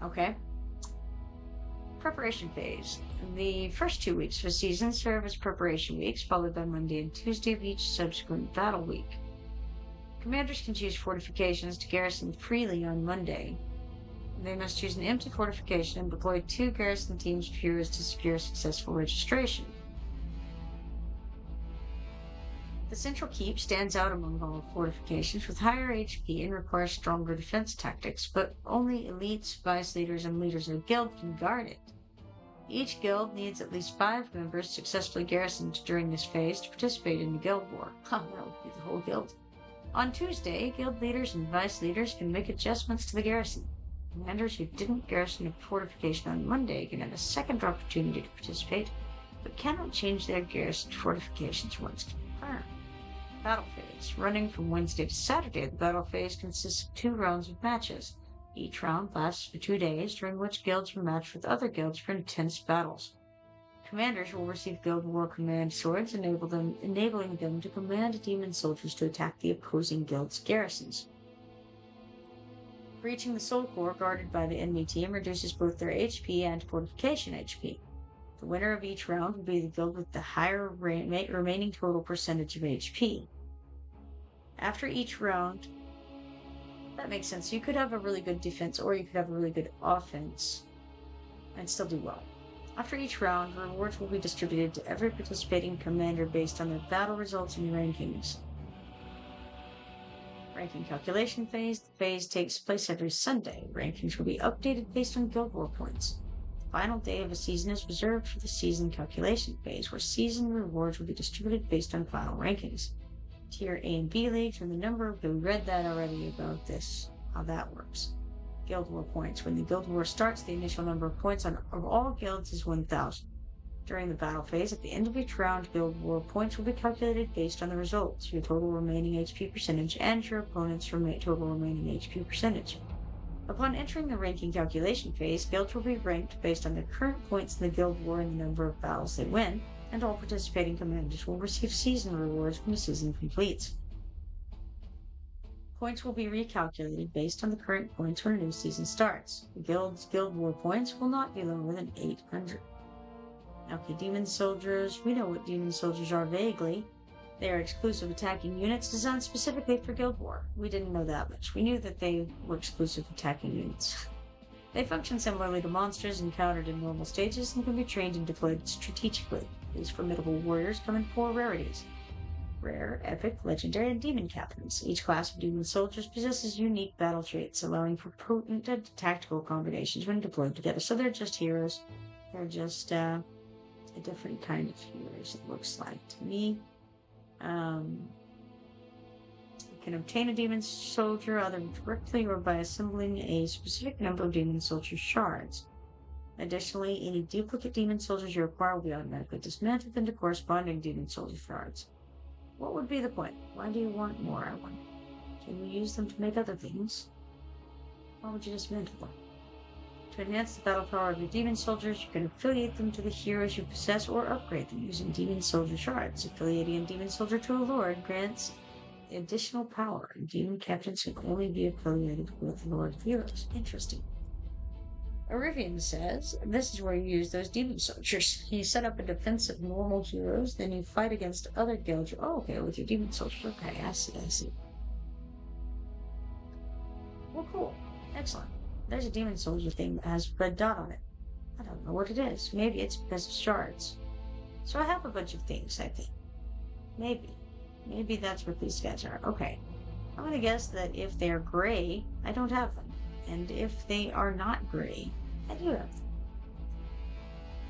Okay. Preparation phase. The first 2 weeks of a season serve as preparation weeks, followed by Monday and Tuesday of each subsequent battle week. Commanders can choose fortifications to garrison freely on Monday. They must choose an empty fortification and deploy 2 garrison teams of heroes to secure successful registration. The central keep stands out among all fortifications with higher HP and requires stronger defense tactics, but only elites, vice leaders, and leaders of a guild can guard it. Each guild needs at least 5 members successfully garrisoned during this phase to participate in the Guild War. That would be the whole guild. On Tuesday, guild leaders and vice leaders can make adjustments to the garrison. Commanders who didn't garrison a fortification on Monday can have a second opportunity to participate, but cannot change their garrisoned fortifications once confirmed. Battle phase. Running from Wednesday to Saturday, the battle phase consists of 2 rounds of matches. Each round lasts for 2 days, during which guilds will match with other guilds for intense battles. Commanders will receive Guild War command swords, enabling them to command demon soldiers to attack the opposing guild's garrisons. Reaching the Soul Core guarded by the enemy team reduces both their HP and fortification HP. The winner of each round will be the guild with the higher remaining total percentage of HP. After each round, that makes sense. You could have a really good defense or you could have a really good offense and still do well. After each round, rewards will be distributed to every participating commander based on their battle results and rankings. Ranking calculation phase. The phase takes place every Sunday. Rankings will be updated based on Guild War points. The final day of a season is reserved for the season calculation phase, where season rewards will be distributed based on final rankings. Tier A and B leagues, and the number, we read that already about this, how that works. Guild War points. When the Guild War starts, the initial number of points of all guilds is 1,000. During the battle phase, at the end of each round, Guild War points will be calculated based on the results, your total remaining HP percentage, and your opponent's total remaining HP percentage. Upon entering the ranking calculation phase, guilds will be ranked based on their current points in the Guild War and the number of battles they win, and all participating commanders will receive season rewards when the season completes. points will be recalculated based on the current points when a new season starts. The Guild's Guild War points will not be lower than 800. Okay, Demon Soldiers. We know what Demon Soldiers are vaguely. They are exclusive attacking units designed specifically for Guild War. We didn't know that much. We knew that they were exclusive attacking units. They function similarly to monsters encountered in normal stages and can be trained and deployed strategically. These formidable warriors come in 4 rarities: Rare, Epic, Legendary, and Demon Captains. Each class of Demon Soldiers possesses unique battle traits, allowing for potent and tactical combinations when deployed together. So they're just heroes. They're just a different kind of heroes, it looks like to me. You can obtain a Demon Soldier either directly or by assembling a specific number of Demon Soldier shards. Additionally, any duplicate Demon Soldiers you acquire will be automatically dismantled into corresponding Demon Soldier shards. What would be the point? Why do you want more? I wonder. Can you use them to make other things? Why would you dismantle them? To enhance the battle power of your Demon Soldiers, you can affiliate them to the heroes you possess or upgrade them using Demon Soldier shards. Affiliating a Demon Soldier to a Lord grants additional power, and Demon Captains can only be affiliated with Lord heroes. Interesting. Arivian says, this is where you use those Demon Soldiers. You set up a defense of normal heroes, then you fight against other guilds. Oh, okay, with your Demon Soldiers. Okay, I see. Well, cool. Excellent. There's a Demon Soldier thing that has a red dot on it. I don't know what it is. Maybe it's because of shards. So I have a bunch of things, I think. Maybe that's what these guys are. Okay. I'm going to guess that if they're gray, I don't have them. And if they are not gray, I do have them.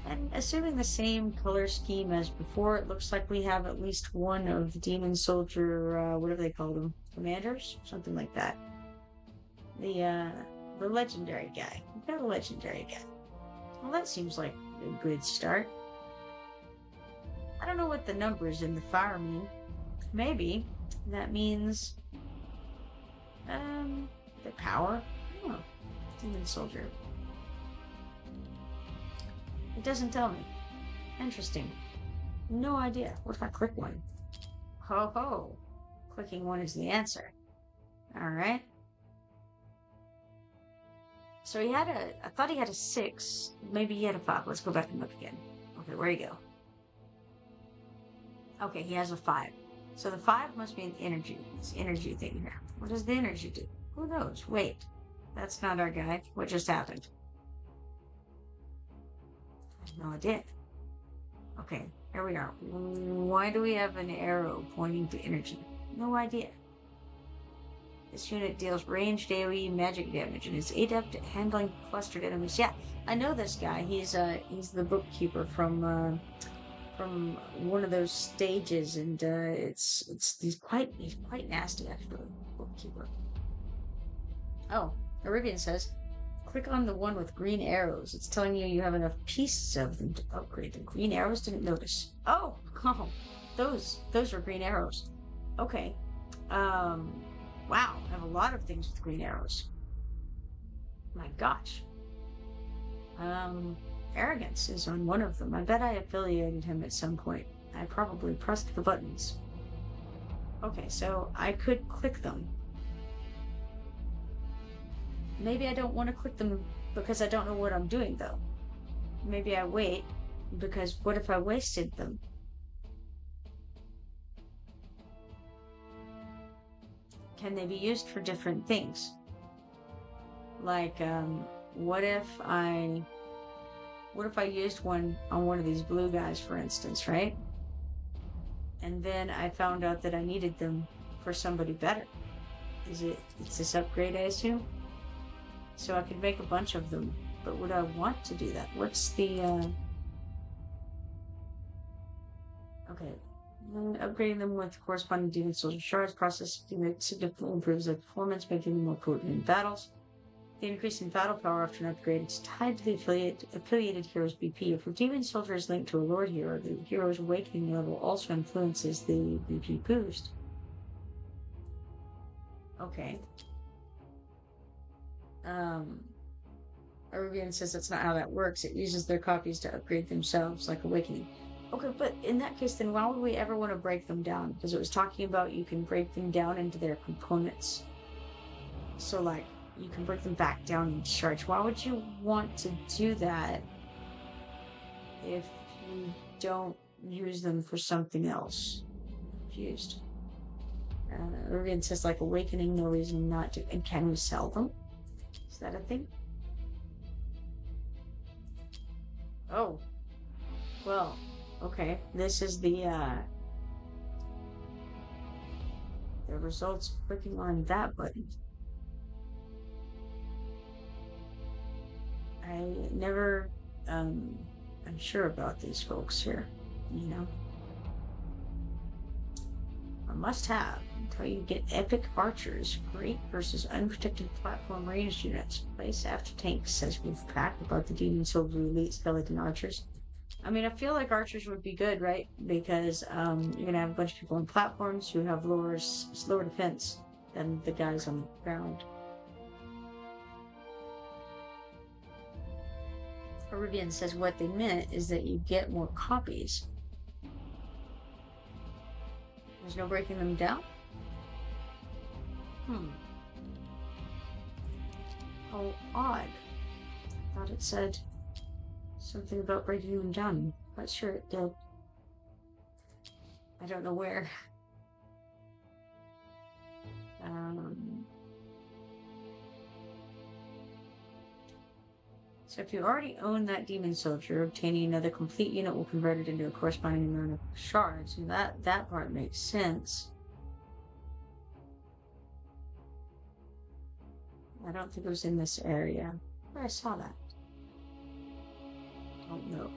And assuming the same color scheme as before, it looks like we have at least one of the Demon Soldier, whatever they call them, commanders? Something like that. The legendary guy. We've got a legendary guy. Well, that seems like a good start. I don't know what the numbers in the fire mean. Maybe that means the power. Oh, Demon Soldier. It doesn't tell me. Interesting. No idea. What if I click one? Ho ho. Clicking one is the answer. Alright. So he had I thought he had a 6. Maybe he had a 5. Let's go back and look again. Okay, where'd he go? Okay, he has a 5. So the 5 must be an energy. This energy thing here. What does the energy do? Who knows? Wait. That's not our guy. What just happened? I have no idea. Okay, here we are. Why do we have an arrow pointing to energy? No idea. This unit deals ranged AoE magic damage and is adept at handling clustered enemies. Yeah, I know this guy. He's the bookkeeper from one of those stages, and he's quite nasty actually. Bookkeeper. Oh, Arivian says, click on the one with green arrows. It's telling you have enough pieces of them to upgrade them. Green arrows? Didn't notice. Oh, those are green arrows. Okay. Wow, I have a lot of things with green arrows. My gosh. Arrogance is on one of them. I bet I affiliated him at some point. I probably pressed the buttons. Okay, so I could click them. Maybe I don't want to click them because I don't know what I'm doing, though. Maybe I wait, because what if I wasted them? Can they be used for different things? Like, what if I used one on one of these blue guys, for instance, right? And then I found out that I needed them for somebody better. It's this upgrade, I assume? So I could make a bunch of them, but would I want to do that? What's the, okay. Upgrading them with corresponding Demon Soldier shards process significantly improves their performance, making them more potent in battles. The increase in battle power after an upgrade is tied to the affiliated hero's BP. If a Demon Soldier is linked to a Lord hero, the hero's awakening level also influences the BP boost. Okay. Arivian says that's not how that works. It uses their copies to upgrade themselves, like awakening. Okay, but in that case, then why would we ever want to break them down? Because it was talking about you can break them down into their components. So, like, you can break them back down in shards. Why would you want to do that if you don't use them for something else? I'm confused. Rivian says, like, awakening, no reason not to. And can we sell them? Is that a thing? Oh. Well, okay. This is the results clicking on that button. I never, I'm sure about these folks here, you know. A must-have until you get epic archers, great versus unprotected platform ranged units. Place after tanks, says we've packed about the demon soldier elite skeleton archers. I mean, I feel like archers would be good, right? Because you're gonna have a bunch of people on platforms who have lower defense than the guys on the ground. Rivian says what they meant is that you get more copies. There's no breaking them down? How odd. I thought it said something about breaking them down. Not sure it did. I don't know where. So if you already own that demon soldier, obtaining another complete unit will convert it into a corresponding amount of shards. And that part makes sense. I don't think it was in this area. Where I saw that. Don't know.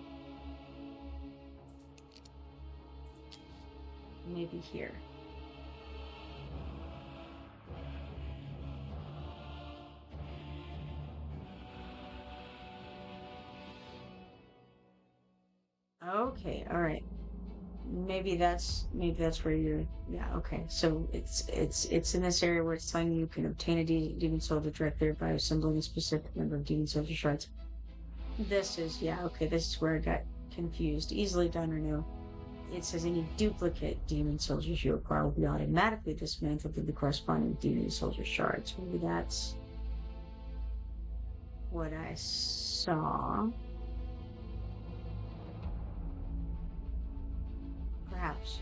Maybe here. Okay, all right. Maybe that's where you're. Yeah, okay. So it's in this area where it's telling you can obtain a demon soldier directly by assembling a specific number of demon soldier shards. This is okay. This is where I got confused. Easily done or no. It says any duplicate demon soldiers you acquire will be automatically dismantled with the corresponding demon soldier shards. Maybe that's what I saw. Perhaps.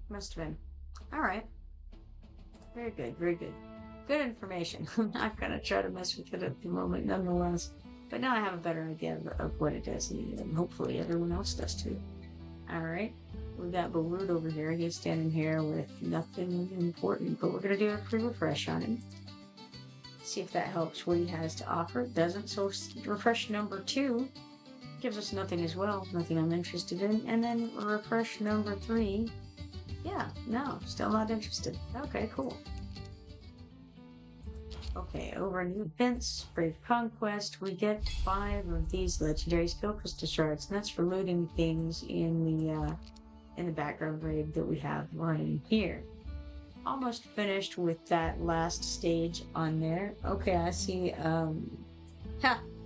Must have been. All right. Very good. Very good. Good information. I'm not going to try to mess with it at the moment, nonetheless. But now I have a better idea of what it is, and hopefully everyone else does too. All right. We've got Balloon over here. He's standing here with nothing important, but we're going to do a free refresh on him. See if that helps what he has to offer. It doesn't, so refresh number 2 gives us nothing as well, nothing I'm interested in. And then refresh number 3, yeah, no, still not interested. Okay, cool. Okay, over in Events, Brave Conquest, we get 5 of these legendary skill crystal shards, and that's for looting things in the background raid that we have running here. Almost finished with that last stage on there. Okay, I see.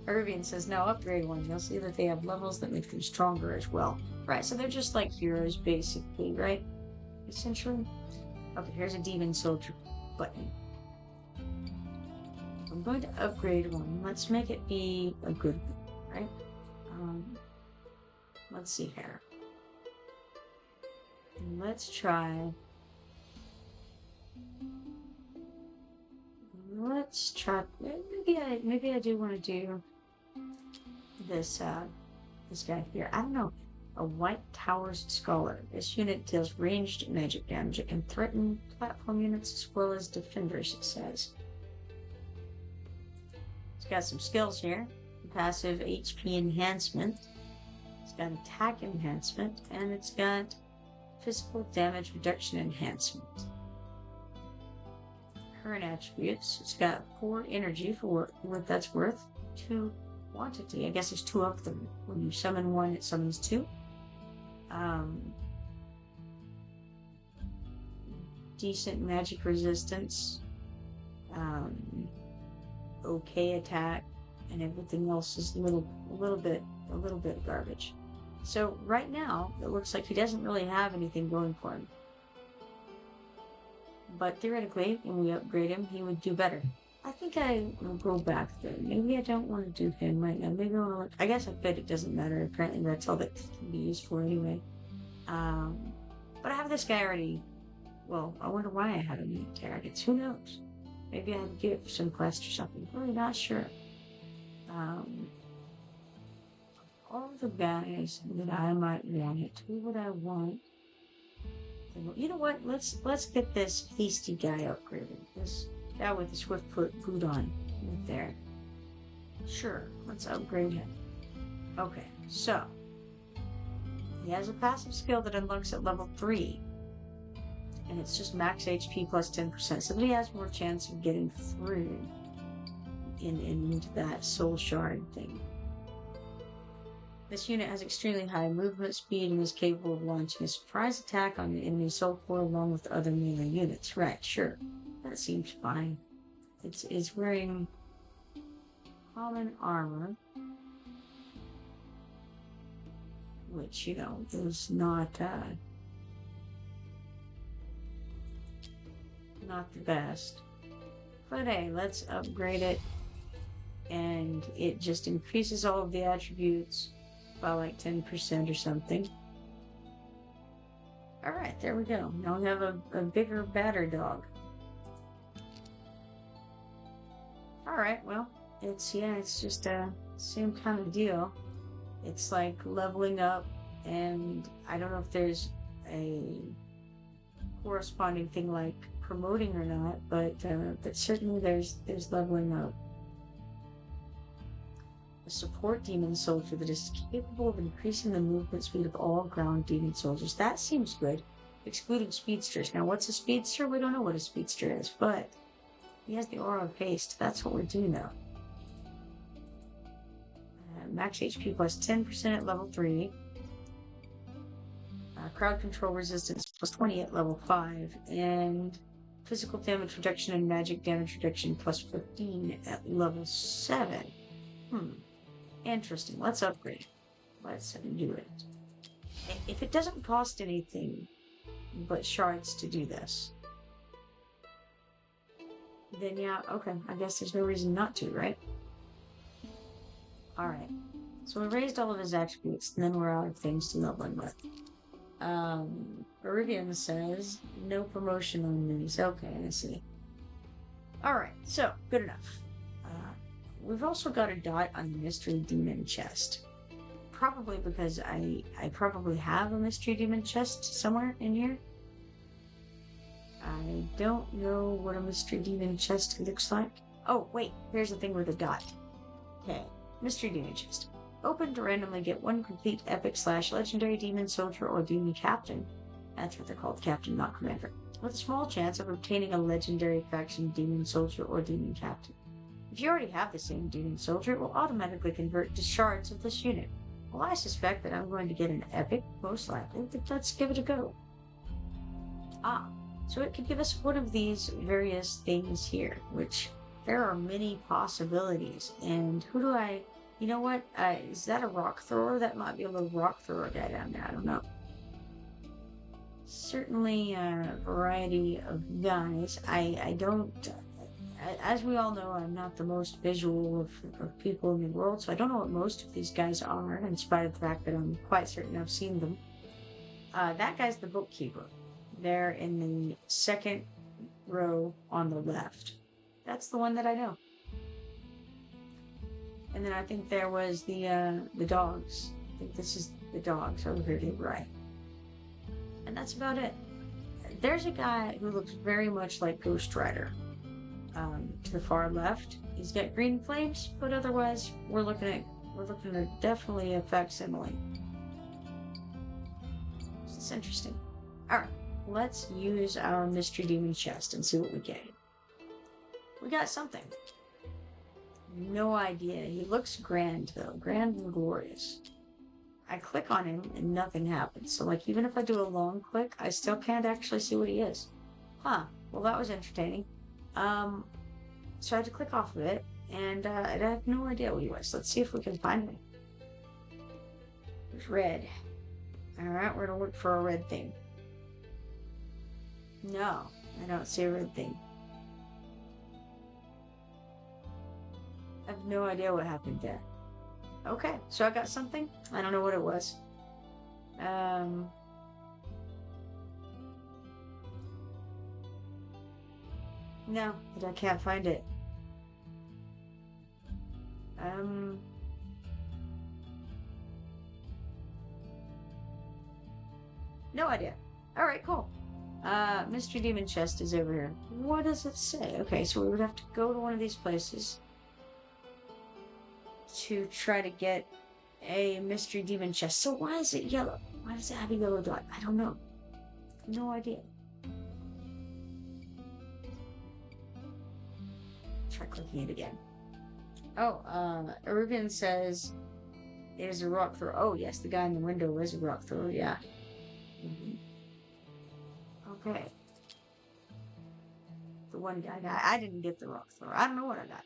Irvian says now upgrade one. You'll see that they have levels that make them stronger as well. Right, so they're just like heroes, basically, right? Essentially. Okay, here's a demon soldier button. I'm going to upgrade one. Let's make it be a good one, right? Let's see here. Let's try. Maybe I do want to do this guy here. I don't know. A White Towers Scholar. This unit deals ranged magic damage. It can threaten platform units as well as defenders, it says. It's got some skills here. Passive HP enhancement. It's got attack enhancement, and it's got physical damage reduction enhancement. Current attributes. It's got 4 energy for what that's worth. 2 quantity. I guess there's 2 of them. When you summon 1, it summons 2. Decent magic resistance. Okay attack, and everything else is a little bit garbage. So right now, it looks like he doesn't really have anything going for him. But theoretically, when we upgrade him, he would do better. I think I will go back there. Maybe I don't want to do him right now. Maybe I want to look. I guess I bet it doesn't matter. Apparently, that's all that can be used for anyway. But I have this guy already. Well, I wonder why I have him in targets. Who knows? Maybe I had to give some quest or something. Really not sure. All the guys that I might want. Who would I want? You know what? Let's get this hasty guy upgraded. This guy with the swift foot boot on right there. Sure, let's upgrade him. Okay, so he has a passive skill that unlocks at level 3. And it's just max HP plus 10%. So he has more chance of getting through into that soul shard thing. This unit has extremely high movement speed and is capable of launching a surprise attack on the enemy soul core along with other melee units. Right, sure. That seems fine. It's wearing common armor, which, you know, is not the best. But hey, let's upgrade it. And it just increases all of the attributes by like 10% or something. Alright, there we go. Now we have a bigger, badder dog. Alright, well, it's just a same kind of deal. It's like leveling up, and I don't know if there's a corresponding thing like promoting or not, but certainly there's leveling up. A support demon soldier that is capable of increasing the movement speed of all ground demon soldiers. That seems good, excluding speedsters. Now, what's a speedster? We don't know what a speedster is, but he has the aura of haste. That's what we do know. Max HP plus 10% at level 3. Crowd control resistance plus 20 at level 5. And physical damage reduction and magic damage reduction plus 15 at level 7. Interesting. Let's upgrade it. Let's do it. If it doesn't cost anything but shards to do this, then yeah, okay. I guess there's no reason not to, right? Alright. So we raised all of his attributes, and then we're out of things to level him with. Viridian says, no promotion on these. Okay, I see. Alright, so, good enough. We've also got a dot on the Mystery Demon chest. Probably because I probably have a Mystery Demon chest somewhere in here. I don't know what a Mystery Demon chest looks like. Oh, wait, here's the thing with a dot. Okay, Mystery Demon chest. Open to randomly get one complete epic / legendary demon soldier or demon captain. That's what they're called, captain, not commander. With a small chance of obtaining a legendary faction demon soldier or demon captain. If you already have the same demon soldier, it will automatically convert to shards of this unit. Well, I suspect that I'm going to get an epic, most likely, but let's give it a go. So it could give us one of these various things here, which there are many possibilities. And who do I... You know what? Is that a rock thrower? That might be a little rock thrower guy down there. I don't know. Certainly a variety of guys. I don't... As we all know, I'm not the most visual of people in the world, so I don't know what most of these guys are, in spite of the fact that I'm quite certain I've seen them. That guy's the bookkeeper. They're in the second row on the left. That's the one that I know. And then I think there was the dogs. I think this is the dogs over here to the right. And that's about it. There's a guy who looks very much like Ghost Rider. To the far left, he's got green flames, but otherwise, we're looking at definitely a facsimile. It's interesting. All right, let's use our mystery demon chest and see what we get. We got something. No idea. He looks grand though, grand and glorious. I click on him and nothing happens. So like, even if I do a long click, I still can't actually see what he is. Huh. Well, that was entertaining. So I had to click off of it, and I have no idea what he was. Let's see if we can find him. was red. Alright, we're gonna look for a red thing. No, I don't see a red thing. I have no idea what happened there. Okay, so I got something. I don't know what it was. No, but I can't find it. No idea. Alright, cool. Mystery Demon Chest is over here. What does it say? Okay, so we would have to go to one of these places to try to get a Mystery Demon Chest. So why is it yellow? Why does it have a yellow dot? I don't know. No idea. Try clicking it again. Oh, Arubian says it is a rock thrower. Oh, yes, the guy in the window is a rock thrower, yeah. Okay. The one guy I didn't get the rock thrower. I don't know what I got.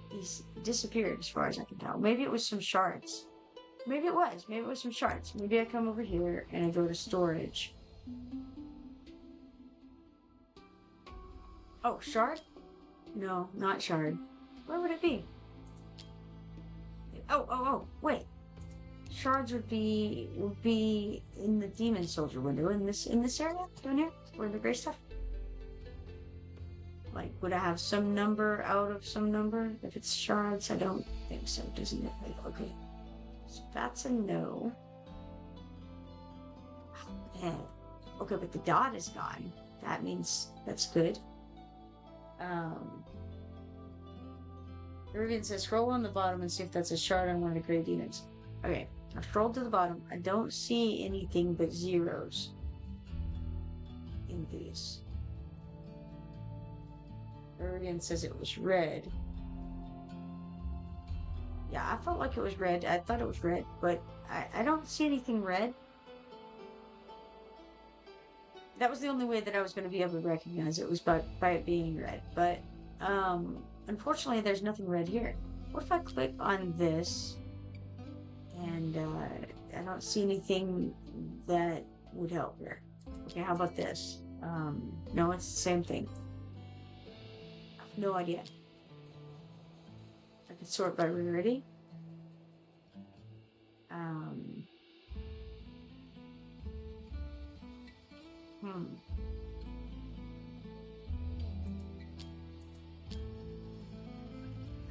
He's disappeared as far as I can tell. Maybe it was some shards. Maybe it was. Maybe it was some shards. Maybe I come over here and I go to storage. Oh, shard? No, not shard. Where would it be? Oh, wait. Shards would be in the Demon Soldier window in this area down here where the gray stuff. Like, would I have some number out of some number? If it's shards, I don't think so, doesn't it? Okay. So that's a no. Oh, man. Okay, but the dot is gone. That means that's good. Rivian says, scroll on the bottom and see if that's a shard on one of the gray demons. Okay, I scrolled to the bottom. I don't see anything but zeros in these. Rivian says it was red. Yeah, I felt like it was red. I thought it was red, but I don't see anything red. That was the only way that I was going to be able to recognize it was by it being red. But, unfortunately, there's nothing red here. What if I click on this and I don't see anything that would help here? Okay, how about this? No, it's the same thing. I have no idea. I can sort by rarity.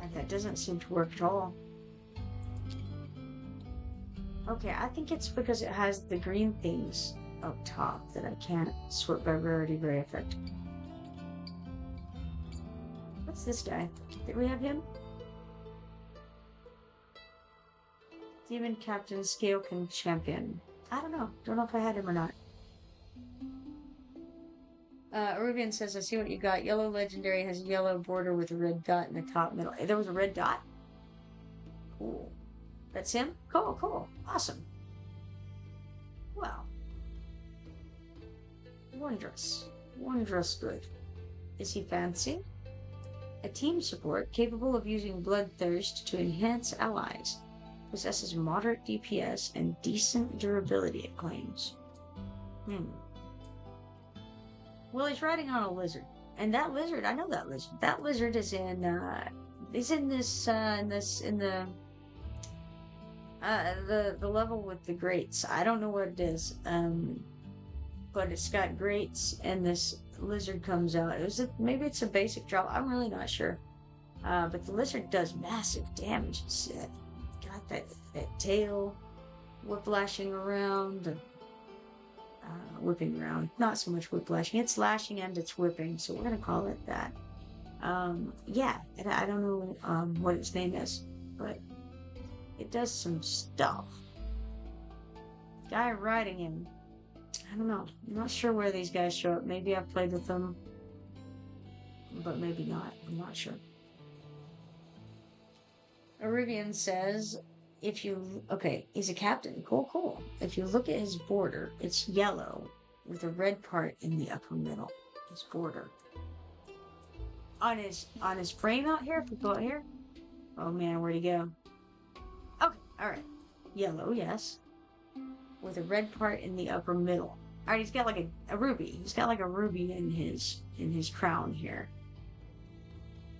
And that doesn't seem to work at all. Okay, I think it's because it has the green things up top that I can't sort by rarity very effectively. What's this guy? Did we have him? Demon Captain Scalekin Champion. I don't know. Don't know if I had him or not. Rubian says, I see what you got. Yellow Legendary has a yellow border with a red dot in the top middle. There was a red dot? Cool. That's him? Cool, cool. Awesome. Well. Wondrous. Wondrous good. Is he fancy? A team support capable of using Bloodthirst to enhance allies. Possesses moderate DPS and decent durability, it claims. Well, he's riding on a lizard. And that lizard, I know that lizard. That lizard is in the level with the grates. I don't know what it is. But it's got grates and this lizard comes out. Maybe it's a basic drop. I'm really not sure. But the lizard does massive damage. It's got that tail whiplashing around. Whipping around. Not so much whiplashing. It's lashing and it's whipping, so we're gonna call it that. Yeah, I don't know what its name is, but it does some stuff. Guy riding him. I don't know. I'm not sure where these guys show up. Maybe I've played with them, but maybe not. I'm not sure. Arivian says, okay, he's a captain. Cool, cool. If you look at his border, it's yellow with a red part in the upper middle. His border. On his frame out here, if we go out here. Oh man, where'd he go? Okay, alright. yellow, yes, with a red part in the upper middle. All right, he's got like a ruby. He's got like a ruby in his crown here.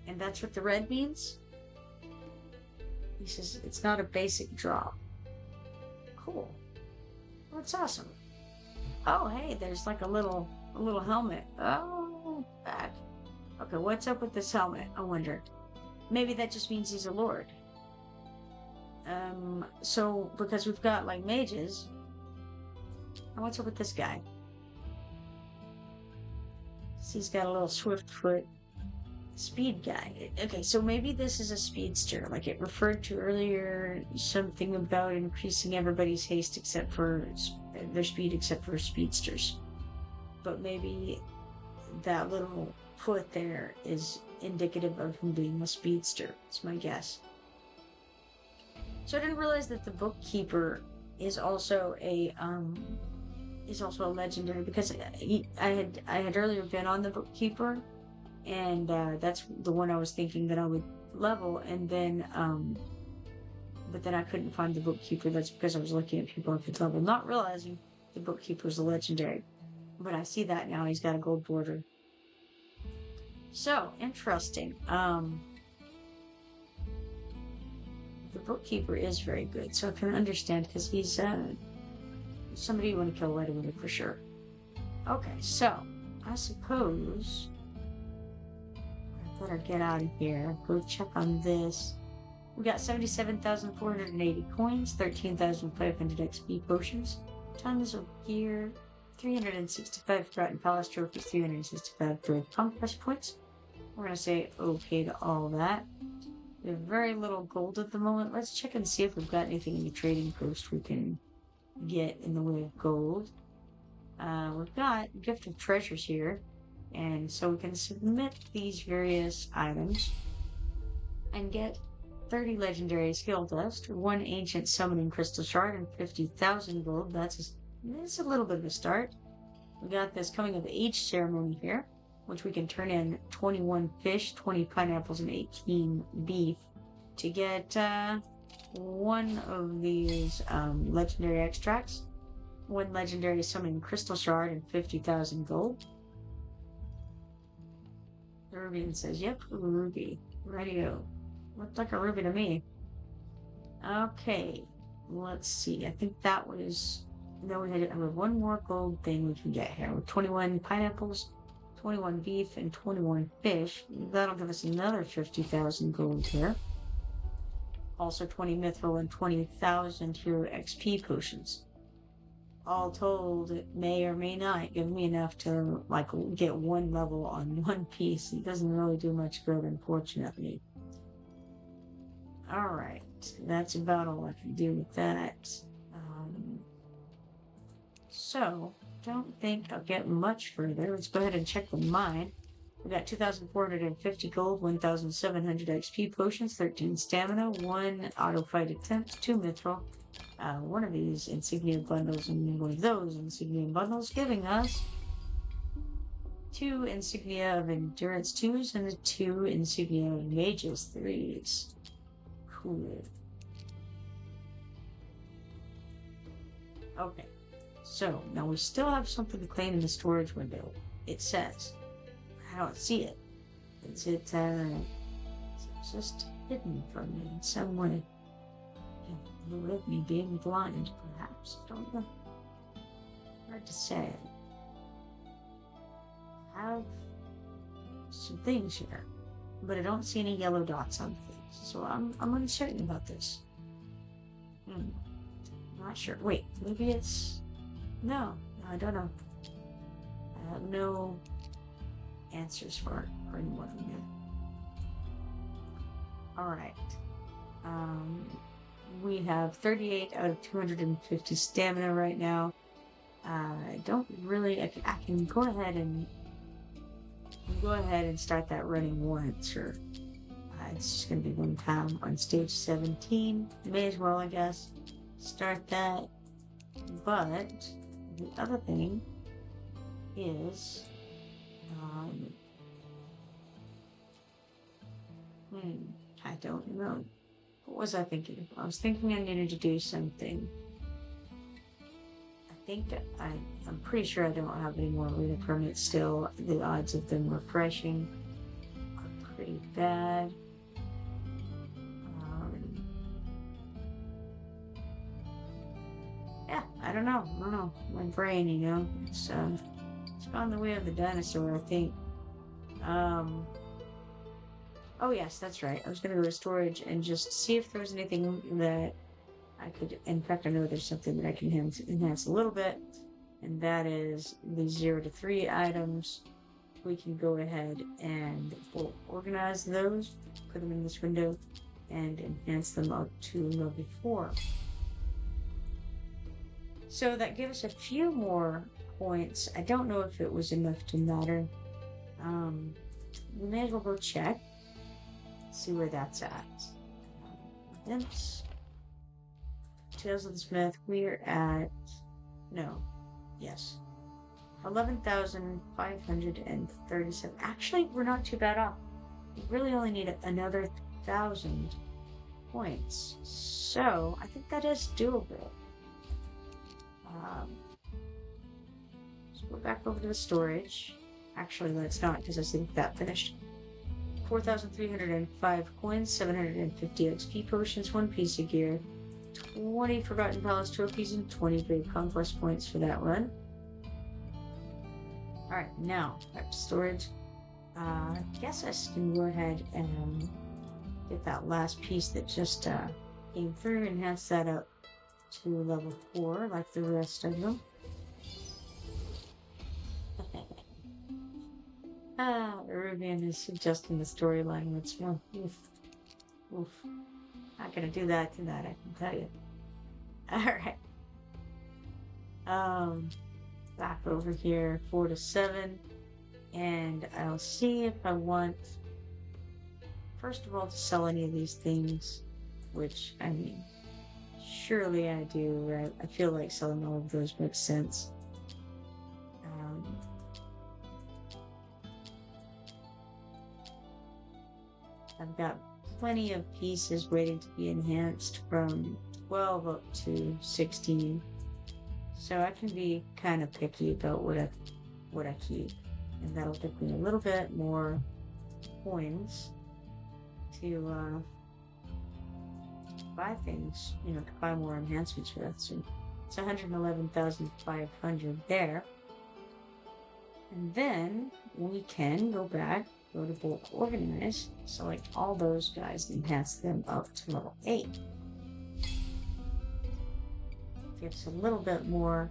And that's what the red means? He says it's not a basic drop. Cool. Well, that's awesome. Oh, hey, there's like a little helmet. Oh, bad. Okay, what's up with this helmet? I wonder. Maybe that just means he's a lord. So because we've got like mages. And what's up with this guy? He's got a little swift foot speed guy. Okay, so maybe this is a speedster. Like it referred to earlier something about increasing everybody's haste except for their speed except for speedsters. But maybe that little foot there is indicative of him being a speedster. It's my guess. So I didn't realize that the bookkeeper is also a legendary because I had earlier been on the bookkeeper, and that's the one I was thinking that I would level, and then but then I couldn't find the bookkeeper. That's because I was looking at people I could level, not realizing the bookkeeper's a legendary. But I see that now. He's got a gold border. So interesting. The bookkeeper is very good, so I can understand because he's somebody you want to kill right away for sure. Okay, so I suppose I better get out of here. Go check on this. We got 77,480 coins, 13,500 XP potions, tons of gear, 365 Forgotten Palace trophies, 365 Droid conquest points. We're gonna say okay to all that. We have very little gold at the moment. Let's check and see if we've got anything in the trading post we can get in the way of gold. We've got Gift of Treasures here, and so we can submit these various items and get 30 legendary skill dust, 1 ancient summoning crystal shard, and 50,000 gold. That's a little bit of a start. We got this coming of age ceremony here, which we can turn in 21 fish, 20 pineapples, and 18 beef to get one of these legendary extracts, 1 legendary summoning crystal shard, and 50,000 gold. The Ruby says, yep, ruby. Radio. Looked like a ruby to me. Okay, let's see. I think that was... No, we had one more gold thing we can get here. With 21 pineapples, 21 beef, and 21 fish. That'll give us another 50,000 gold here. Also 20 mithril and 20,000 hero XP potions. All told, it may or may not give me enough to, like, get one level on one piece. It doesn't really do much good, unfortunately. Alright, that's about all I can do with that. So, don't think I'll get much further. Let's go ahead and check the mine. We got 2,450 gold, 1,700 XP potions, 13 stamina, 1 auto fight attempt, 2 mithril, 1 of these insignia bundles, and 1 of those insignia bundles, giving us 2 insignia of endurance 2s and 2 insignia of mages 3s. Cool. Okay. So, now we still have something to claim in the storage window. It says, I don't see it. Is it just hidden from me in some way? With me being blind, perhaps. Don't know. Hard to say. I have some things here, but I don't see any yellow dots on things, so I'm uncertain about this. Not sure. Wait, maybe it's... No, I don't know. I have no answers for anyone here. Alright. We have 38 out of 250 stamina right now. I don't really... I can go ahead and start that running once, or it's just going to be one time on stage 17. May as well, I guess, start that. But the other thing is, I don't know. What was I thinking? I was thinking I needed to do something. I think I'm pretty sure I don't have any more arena permits still. The odds of them refreshing are pretty bad. Yeah, I don't know. My brain, it's gone the way of the dinosaur, I think. Oh yes, that's right. I was gonna go to storage and just see if there was anything that I could. In fact, I know there's something that I can enhance a little bit, and that is the 0 to 3 items. We can go ahead and we'll organize those, put them in this window, and enhance them up to level 4. So that gives us a few more points. I don't know if it was enough to matter. We may as well go check, see where that's at. Events. Tales of the Smith, we're at, no, yes, 11,537. Actually, we're not too bad off. We really only need another 1,000 points. So, I think that is doable. Let's go back over to the storage. Actually, let's not, because I think that finished. 4,305 coins, 750 XP potions, 1 piece of gear, 20 Forgotten Palace trophies, and 20 Brave Conquest points for that run. Alright, now, back to storage. I guess I can go ahead and get that last piece that just came through, enhance that up to level 4, like the rest of them. Rubian is suggesting the storyline once more. Oof. Not gonna do that tonight, I can tell you. Alright. Back over here, 4 to 7. And I'll see if I want, first of all, to sell any of these things, which, I mean, surely I do, right? I feel like selling all of those makes sense. I've got plenty of pieces waiting to be enhanced from 12 up to 16. So I can be kind of picky about what I keep. And that'll give me a little bit more coins to buy things, to buy more enhancements for that. So it's 111,500 there. And then we can go back, go to bulk organize, select all those guys, and enhance them up to level 8. Gives a little bit more.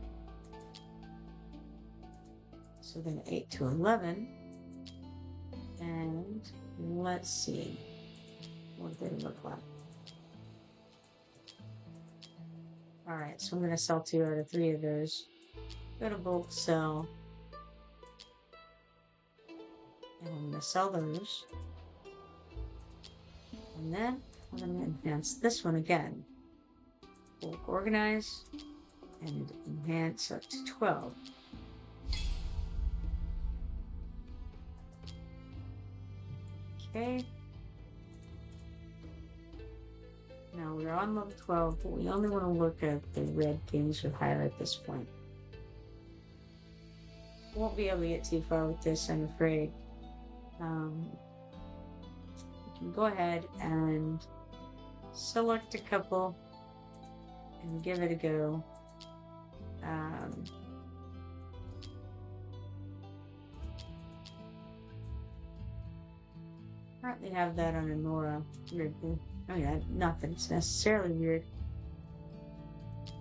So then 8 to 11. And let's see. What do they look like? Alright, so I'm going to sell 2 out of 3 of those. Go to bulk sell. And I'm going to sell those. And then I'm going to enhance this one again. Bulk organize. And enhance up to 12. Okay. Now we're on level 12, but we only want to look at the red things with highlight at this point. Won't be able to get too far with this, I'm afraid. We can go ahead and select a couple and give it a go. Currently have that on a Nora. Weirdly. I mean, not that it's necessarily weird.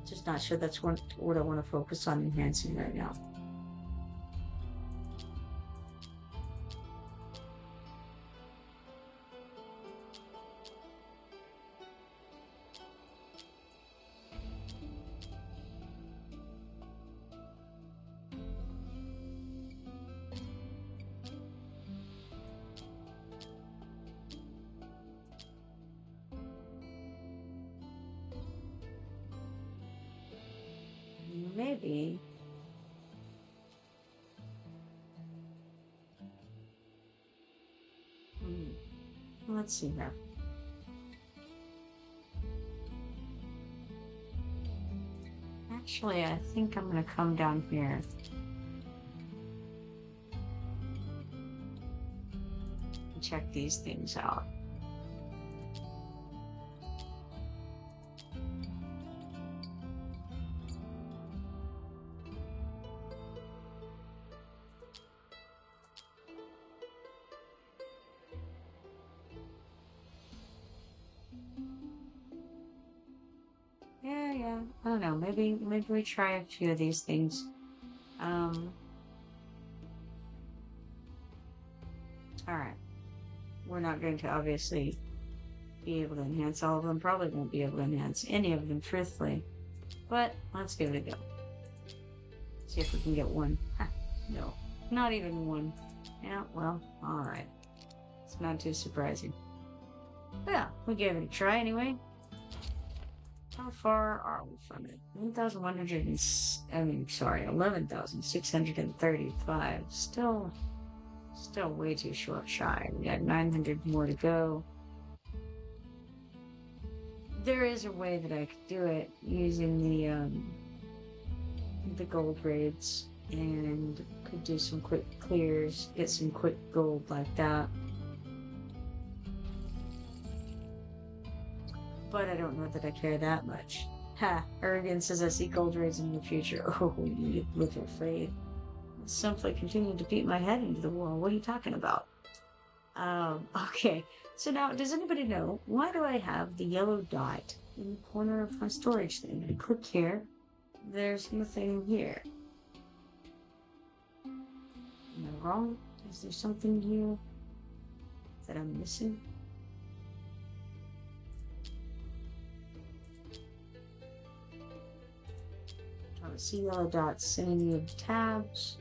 Just not sure that's what I want to focus on enhancing right now. Maybe. Let's see here. Actually, I think I'm gonna come down here. And check these things out. Yeah. I don't know. Maybe we try a few of these things. All right. We're not going to obviously be able to enhance all of them. Probably won't be able to enhance any of them, truthfully. But let's give it a go. See if we can get one. No, not even one. Yeah, well, all right. It's not too surprising. Well, we gave it a try anyway. How far are we from it? 11,635. Still way too short shy. We got 900 more to go. There is a way that I could do it using the gold raids, and could do some quick clears, get some quick gold like that. But I don't know that I care that much. Ha! Arrogant says I see gold raids in the future. Oh, you look afraid. I'll simply continue to beat my head into the wall. What are you talking about? Okay. So now, does anybody know, why do I have the yellow dot in the corner of my storage thing? I click here. There's nothing here. Am I wrong? Is there something here that I'm missing? I don't see yellow dots in any of the tabs.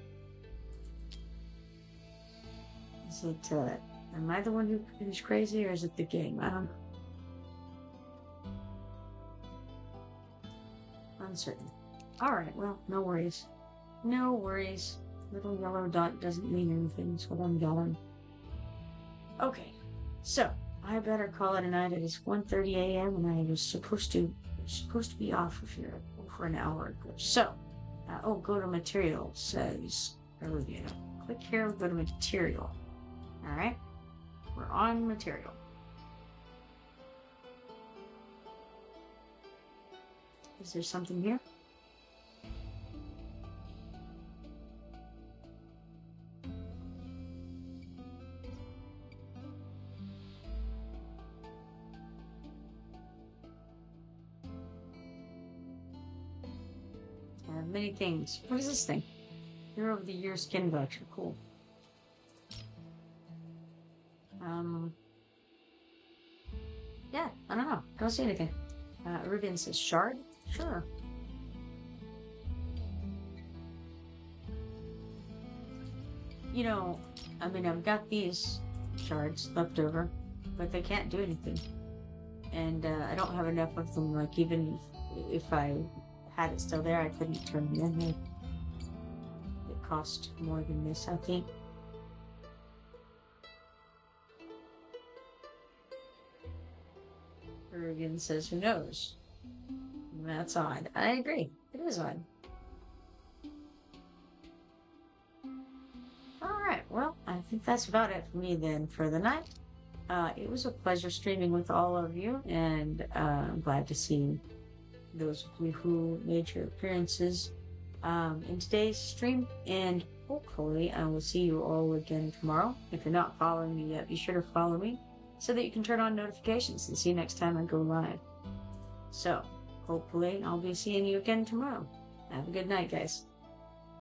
Is it, am I the one who's crazy, or is it the game? I don't know. Uncertain. Alright, well, no worries. No worries. Little yellow dot doesn't mean anything, is what I'm gathering. Okay, so I better call it a night. It is 1:30 a.m. and I was supposed to be off of here for an hour ago. So, go to material, says Olivia. Click here, go to material. Alright, we're on material. Is there something here? Many things. What is this thing? Hero of the Year skin voucher. Cool. Yeah, I don't know. Don't see anything. Ruben says shard? Sure. You know, I mean, I've got these shards left over, but they can't do anything. And I don't have enough of them, like, even if I had it still there, I couldn't turn it in. It cost more than this, I think. Ruben says, who knows? That's odd. I agree. It is odd. Alright, well, I think that's about it for me then for the night. It was a pleasure streaming with all of you, and I'm glad to see those of you who made your appearances in today's stream, and hopefully I will see you all again tomorrow. If you're not following me yet, be sure to follow me so that you can turn on notifications and see next time I go live. So, hopefully I'll be seeing you again tomorrow. Have a good night, guys.